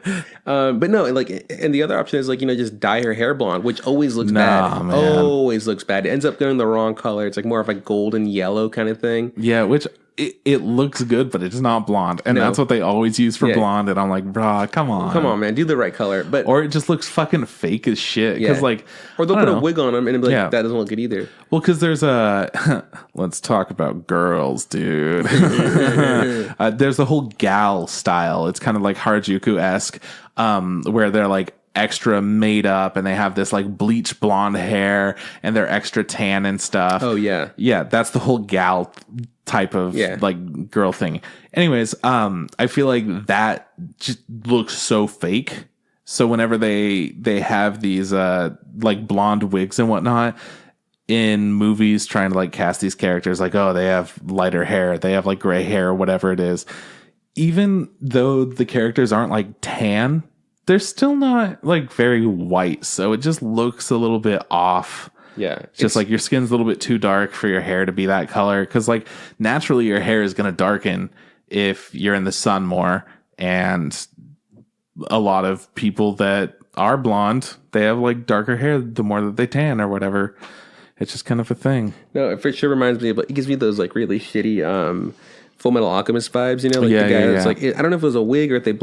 But no, like, and the other option is, like, you know, just dye her hair blonde, which always looks bad. Man. Always looks bad. It ends up going the wrong color. It's like more of a golden yellow kind of thing. Yeah, which... It looks good, but it's not blonde. And that's what they always use for blonde. And I'm like, brah, come on. Come on, man. Do the right color. Or it just looks fucking fake as shit. Because, like... Or they'll put a wig on them and be like, that doesn't look good either. Well, because there's a... Let's talk about girls, dude. There's the whole gal style. It's kind of like Harajuku-esque, where they're like extra made up and they have this like bleach blonde hair and they're extra tan and stuff. Oh, yeah. Yeah, that's the whole gal type of like girl thing. Anyways, I feel like that just looks so fake. So whenever they have these like blonde wigs and whatnot in movies trying to like cast these characters, like, oh, they have lighter hair, they have like gray hair or whatever it is, even though the characters aren't like tan, they're still not like very white. So it just looks a little bit off. Yeah. It's just like your skin's a little bit too dark for your hair to be that color. Because like naturally your hair is going to darken if you're in the sun more. And a lot of people that are blonde, they have like darker hair the more that they tan or whatever. It's just kind of a thing. No, it for sure reminds me of, it gives me those like really shitty Full Metal Alchemist vibes, you know, like the guy that's like, I don't know if it was a wig or if they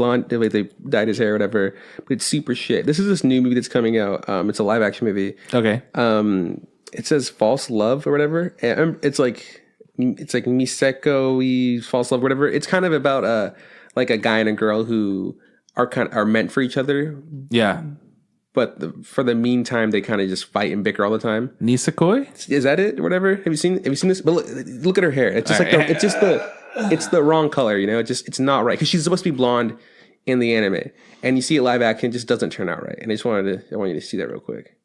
dyed his hair or whatever, but it's super shit. This is this new movie that's coming out. It's a live action movie. Okay. It says False Love or whatever. And it's like Miseko-y False Love, whatever. It's kind of about like a guy and a girl who are meant for each other. Yeah. But for the meantime, they kind of just fight and bicker all the time. Nisekoi? Is that it? Or whatever. Have you seen this? But look at her hair. It's just it's the wrong color. You know, it's not right because she's supposed to be blonde in the anime, and you see it live action, it just doesn't turn out right. And I want you to see that real quick.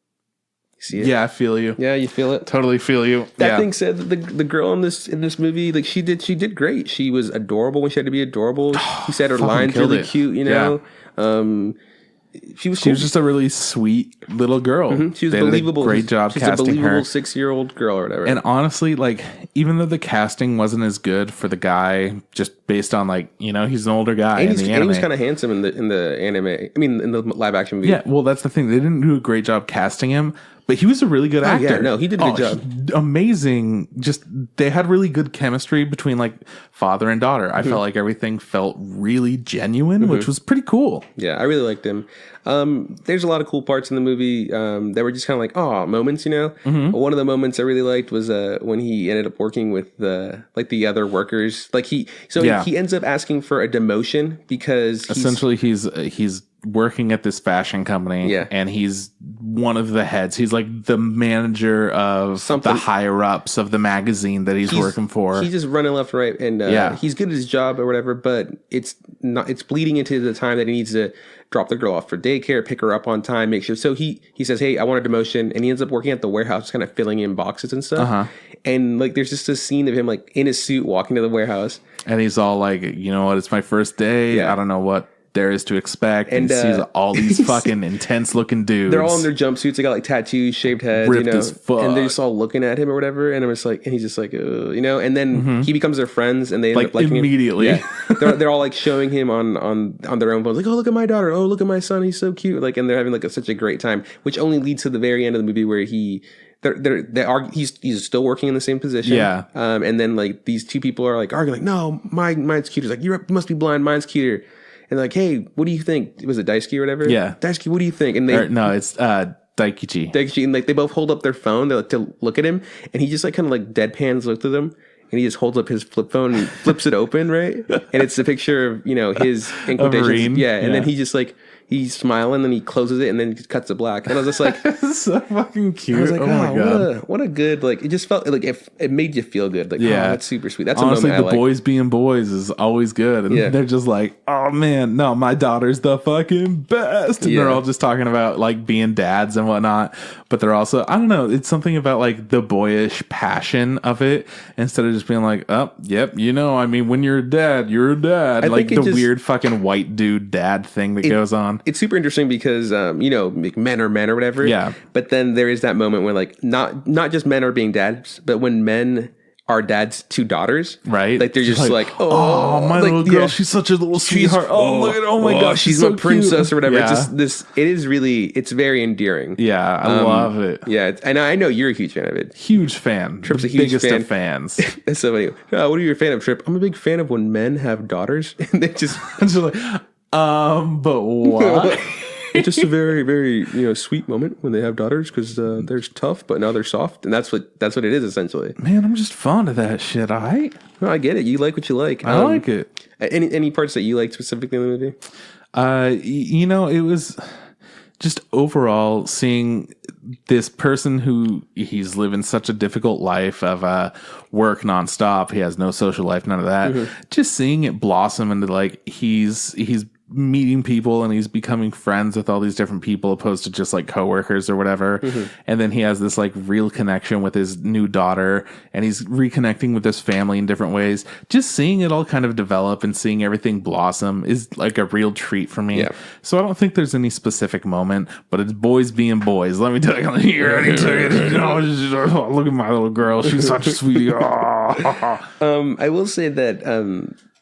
You see it? Yeah, I feel you. Yeah, you feel it. Totally feel you. That being said, the girl in this movie, like she did great. She was adorable when she had to be adorable. She said her lines really cute. You know. Yeah. She was just a really sweet little girl. Mm-hmm. She was believable. Great job casting her. She's a believable 6-year-old girl or whatever. And honestly, like, even though the casting wasn't as good for the guy, just based on like, you know, he's an older guy in the anime. And he was kind of handsome in the anime. I mean, in the live action movie. Yeah, well, that's the thing. They didn't do a great job casting him, but he was a really good actor. Yeah, no, he did a good job. Amazing. Just they had really good chemistry between like father and daughter. I felt like everything felt really genuine, which was pretty cool. Yeah, I really liked him. There's a lot of cool parts in the movie that were just kind of like moments, you know. One of the moments I really liked was when he ended up working with the other workers. Like he ends up asking for a demotion because essentially he's working at this fashion company, and he's one of the heads. He's like the manager of the higher ups of the magazine that he's working for. He's just running left and right, and he's good at his job or whatever. But it's bleeding into the time that he needs to drop the girl off for daycare, pick her up on time, make sure. So he says, "Hey, I want a demotion," and he ends up working at the warehouse, kind of filling in boxes and stuff. And like, there's just a scene of him like in his suit walking to the warehouse, and he's all like, "You know what? It's my first day. I don't know what there is to expect," and sees all these fucking intense looking dudes. They're all in their jumpsuits. They got like tattoos, shaved heads, ripped as fuck, and they're just all looking at him or whatever. And I'm just like, and he's just like, you know. And then he becomes their friends, and they end up liking immediately. Him. Yeah. they're all like showing him on their own phones, like, "Oh, look at my daughter. Oh, look at my son. He's so cute." Like, and they're having like such a great time, which only leads to the very end of the movie where he's still working in the same position. Yeah. And then like these two people are like arguing, like, "No, mine's cuter." He's like, "You must be blind. Mine's cuter." And like, "Hey, what do you think?" Was it Daisuke or whatever? Yeah. Daisuke, what do you think? And it's Daikichi. Daikichi, and like they both hold up their phone to look at him, and he just like kind of like deadpans looks at them, and he just holds up his flip phone and flips it open, right? And it's a picture of, you know, his in quotations. And then he just like, he's smiling, and he closes it, and then just cuts it black. And I was just like, so fucking cute. I was like, oh my god, what a good, like, it just felt like it made you feel good. Like, that's super sweet. That's honestly, a moment the boys being boys is always good. And they're just like, "Oh man, no, my daughter's the fucking best." And they're all just talking about like being dads and whatnot. But they're also, I don't know, it's something about like the boyish passion of it instead of just being like, "Oh, yep, you know, I mean, when you're a dad, you're a dad." Like the weird fucking white dude dad thing that goes on. It's super interesting because, you know, like men are men or whatever. Yeah. But then there is that moment where like not just men are being dads, but when men are dads to daughters, right? Like they're just like, "Oh, my little girl, she's such a little sweetheart. Oh my gosh, she's so a princess," cute. or whatever. Yeah. It's just it's very endearing. Yeah, I love it. Yeah, and I know you're a huge fan of it. Huge fan. Trip's the a huge biggest fan. of fans. So anyway, what are you a fan of, Trip? I'm a big fan of when men have daughters, and they just like, but what? It's just a very, very, you know, sweet moment when they have daughters because they're tough, but now they're soft, and that's what it is essentially. Man, I'm just fond of that shit. All right, no, I get it. You like what you like. I like it. Any parts that you liked specifically in the movie? You know, it was just overall seeing this person who he's living such a difficult life of work nonstop. He has no social life, none of that. Just seeing it blossom into like he's meeting people and he's becoming friends with all these different people opposed to just like coworkers or whatever. And then he has this like real connection with his new daughter and he's reconnecting with his family in different ways. Just seeing it all kind of develop and seeing everything blossom is like a real treat for me. So I don't think there's any specific moment, but it's boys being boys. Let me tell you, look at my little girl. She's such a sweetie. I will say that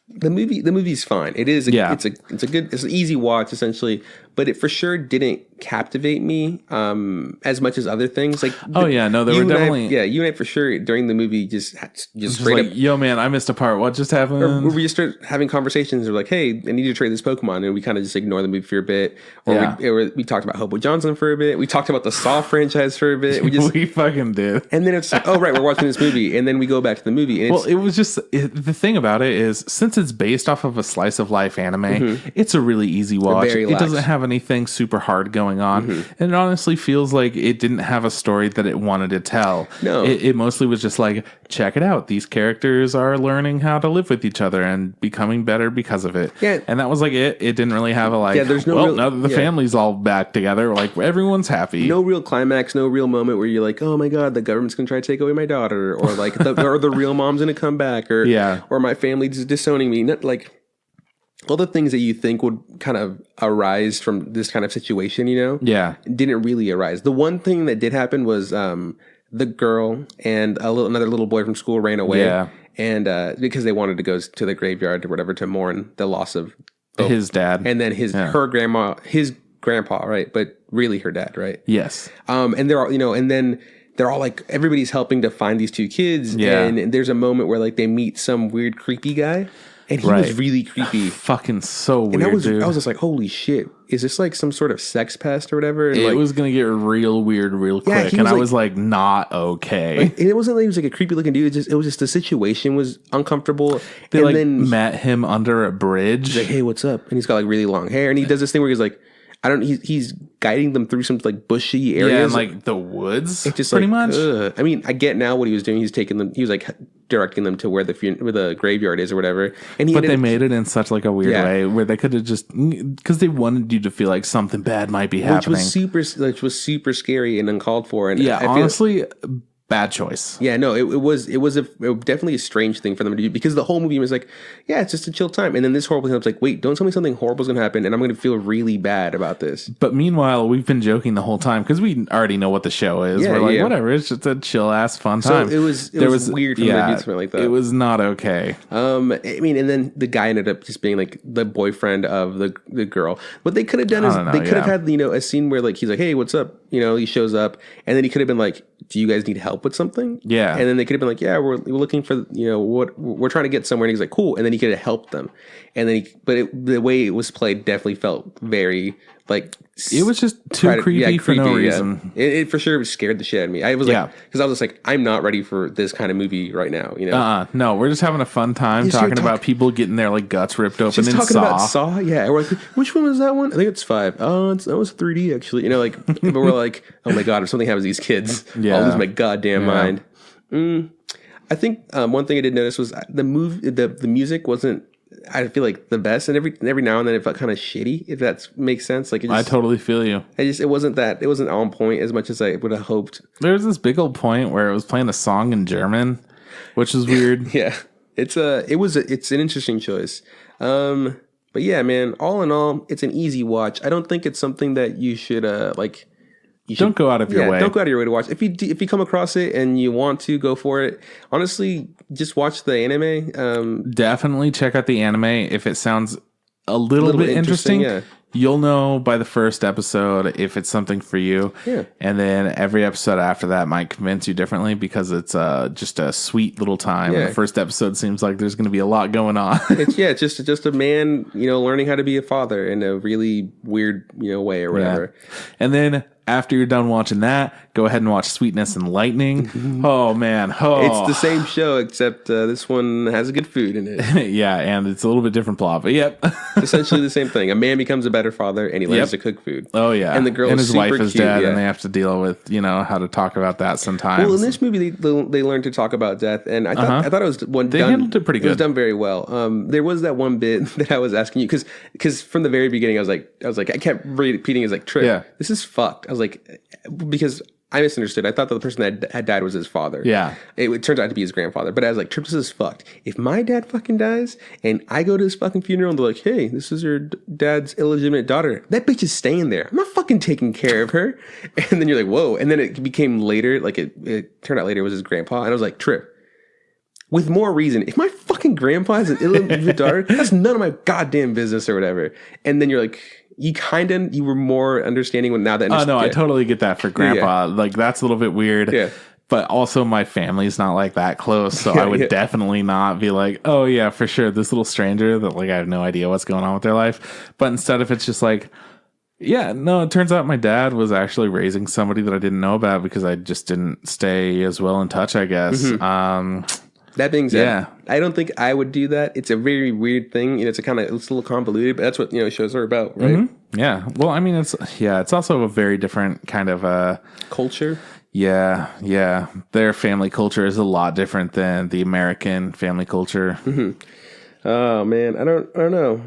the movie's fine. It is. It's an easy watch essentially, but it for sure didn't captivate me as much as other things. Like there were definitely you and I for sure during the movie just straight like, up, yo man, I missed a part. What just happened? Or we just start having conversations. We're like, hey, I need to trade this Pokemon, and we kind of just ignore the movie for a bit. Or we talked about Hobo Johnson for a bit. We talked about the Saw franchise for a bit. We fucking did. And then it's like, oh right, we're watching this movie, and then we go back to the movie. And it was just the thing about it is since it's based off of a slice of life anime, it's a really easy watch. It doesn't have anything super hard going on. And it honestly feels like it didn't have a story that it wanted to tell. No. It mostly was just like, check it out. These characters are learning how to live with each other and becoming better because of it. Yeah. And that was like it. It didn't really have a like, there's no now that the family's all back together, like everyone's happy. No real climax, no real moment where you're like, oh my God, the government's going to try to take away my daughter, or like the real mom's going to come back, or my family's disowning me. Not like all the things that you think would kind of arise from this kind of situation, didn't really arise. The one thing that did happen was the girl and another little boy from school ran away, and because they wanted to go to the graveyard or whatever to mourn the loss of his dad, and then his grandpa, right? But really her dad, right? Yes. And they're all, and then they're all like, everybody's helping to find these two kids, and there's a moment where like they meet some weird creepy guy. And he was really creepy. Fucking so weird, dude. I was just like, holy shit. Is this like some sort of sex pest or whatever? And it was going to get real weird real quick. And I was like, not okay. Like, and it wasn't like he was like a creepy looking dude. It was just the situation was uncomfortable. They then met him under a bridge. He's like, hey, what's up? And he's got like really long hair. And he does this thing where he's like, he's guiding them through some like bushy areas. Yeah, and like the woods. It's just pretty like, much. I mean, I get now what he was doing. He was like directing them to where the graveyard is or whatever. And they made it in such like a weird way where they could have just, because they wanted you to feel like something bad might be happening. Which was super scary and uncalled for. And honestly, bad choice. Yeah, no, it was definitely a strange thing for them to do, because the whole movie was like, yeah, it's just a chill time. And then this horrible thing, I was like, wait, don't tell me something horrible is going to happen and I'm going to feel really bad about this. But meanwhile, we've been joking the whole time because we already know what the show is. We're like, whatever, it's just a chill ass fun time. So it was weird for them to do something like that. It was not okay. I mean, and then the guy ended up just being like the boyfriend of the girl. What they could have done is they could have had, a scene where like he's like, hey, what's up? He shows up, and then he could have been like, do you guys need help with something? Yeah. And then they could have been like, yeah, we're looking for, what we're trying to get somewhere. And he's like, cool. And then he could have helped them. And then the way it was played definitely felt very like, it was just too creepy for no reason. Yeah. It for sure scared the shit out of me. I was like, because I was just like, I'm not ready for this kind of movie right now. No, we're just having a fun time talking about people getting their like guts ripped open in talking Saw. About Saw, yeah. We're like, which one was that one? I think it's 5. Oh, that was 3D actually. But we're like, oh my god, if something happens to these kids, I'll lose my goddamn mind. I think one thing I did notice was the music wasn't, I feel like, the best, and every now and then it felt kind of shitty, if that makes sense. Like I totally feel you. It wasn't on point as much as I would have hoped. There was this big old point where it was playing a song in German, which was weird. Yeah, it's an interesting choice. But yeah, man, all in all, it's an easy watch. I don't think it's something that you should don't go out of your way. Don't go out of your way to watch. If you come across it and you want to, go for it. Honestly, just watch the anime. Definitely check out the anime if it sounds a little bit interesting. Yeah. You'll know by the first episode if it's something for you. Yeah. And then every episode after that might convince you differently, because it's just a sweet little time. Yeah. The first episode seems like there's going to be a lot going on. It's just a man, learning how to be a father in a really weird, way or whatever. Yeah. And then After you're done watching that, go ahead and watch Sweetness and Lightning. Oh, man. Oh. It's the same show, except this one has good food in it. Yeah, and it's a little bit different plot, but yep. Essentially the same thing. A man becomes a better father, and he learns to cook food. Oh, yeah. And the girl and is his super wife is cute, dead, yeah. and they have to deal with, how to talk about that sometimes. Well, in this movie, they learned to talk about death, and I thought it was They handled it pretty good. It was done very well. There was that one bit that I was asking you, because from the very beginning, I was like, I kept repeating, it's like, Trip, this is fucked. I was like, because I misunderstood. I thought that the person that had died was his father. Yeah. It turns out to be his grandfather. But I was like, Trip, this is fucked. If my dad fucking dies and I go to his fucking funeral and they're like, hey, this is your dad's illegitimate daughter, that bitch is staying there. I'm not fucking taking care of her. And then you're like, whoa. And then it became later, like it turned out later it was his grandpa. And I was like, Trip, with more reason, if my fucking grandpa has an illegitimate daughter, that's none of my goddamn business or whatever. And then you're like, you were more understanding when now that. Oh no, I totally get that for grandpa. Yeah. Like that's a little bit weird. Yeah. But also my family's not like that close, so I would definitely not be like, oh yeah, for sure, this little stranger that like I have no idea what's going on with their life. But instead of it's just like, yeah, no, it turns out my dad was actually raising somebody that I didn't know about because I just didn't stay as well in touch, I guess. Mm-hmm. That being said, I don't think I would do that. It's a very weird thing. It's a little convoluted, but that's what shows are about, right? Mm-hmm. Yeah. Well, I mean, it's also a very different kind of culture. Yeah. Their family culture is a lot different than the American family culture. Mm-hmm. Oh man, I don't know.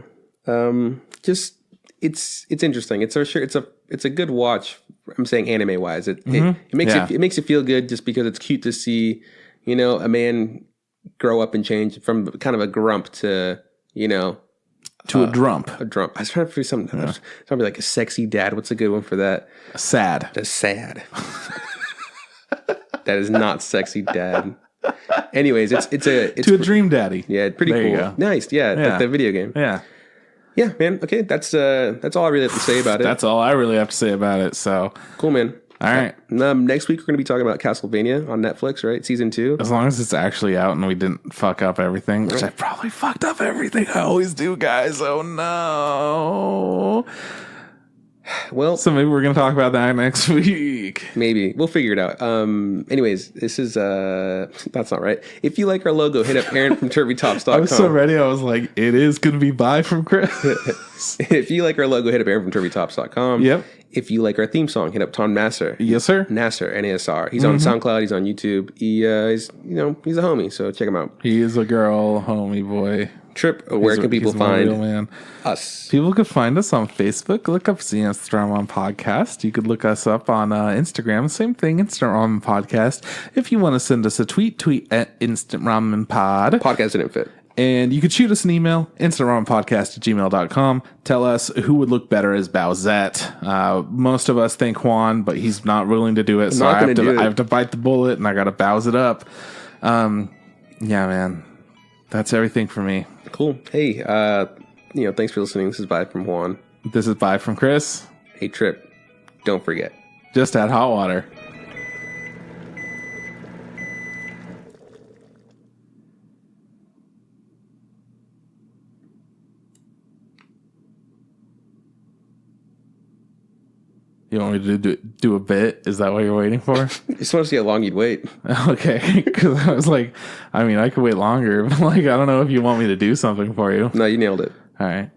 Just it's interesting. It's a good watch. I'm saying anime wise. It makes you feel good just because it's cute to see a man grow up and change from kind of a grump to a drump. A drump. I was trying to figure something. Something like a sexy dad. What's a good one for that? Sad. The sad. That is not sexy dad. Anyways, it's to a dream daddy. Yeah, pretty cool. You go. Nice. Yeah, like the video game. Yeah. Yeah, man. Okay, that's all I really have to say about it. That's all I really have to say about it. So cool, man. All right. Next week, we're going to be talking about Castlevania on Netflix, right? Season 2. As long as it's actually out and we didn't fuck up everything, which I probably fucked up everything. I always do, guys. Oh, no. Well, so maybe we're going to talk about that next week. Maybe. We'll figure it out. Anyways, this is, that's not right. If you like our logo, hit up Aaron from TurbyTops.com. I was so ready. I was like, it is going to be bye from Chris. If you like our logo, hit up Aaron from TurbyTops.com. Yep. If you like our theme song, hit up Tom Nasser. Yes, sir. Nasser, N-A-S-R. He's on SoundCloud. He's on YouTube. He's a homie, so check him out. He is a girl, homie boy. Trip, where can people find us? People could find us on Facebook. Look up the Instant Ramen Podcast. You could look us up on Instagram. Same thing, Instant Ramen Podcast. If you want to send us a tweet at Instant Ramen Pod. Podcast didn't fit. And you could shoot us an email, instantramenpodcast@gmail.com. Tell us who would look better as Bowsette. Most of us think Juan, but he's not willing to do it. So I have to bite the bullet and I got to Bows it up. Yeah, man. That's everything for me. Cool. Hey, thanks for listening. This is Bye from Juan. This is Bye from Chris. Hey, Trip, don't forget. Just add hot water. You want me to do a bit? Is that what you're waiting for? I just want to see how long you'd wait. Okay, because I was like, I mean, I could wait longer, but like, I don't know if you want me to do something for you. No, you nailed it. All right.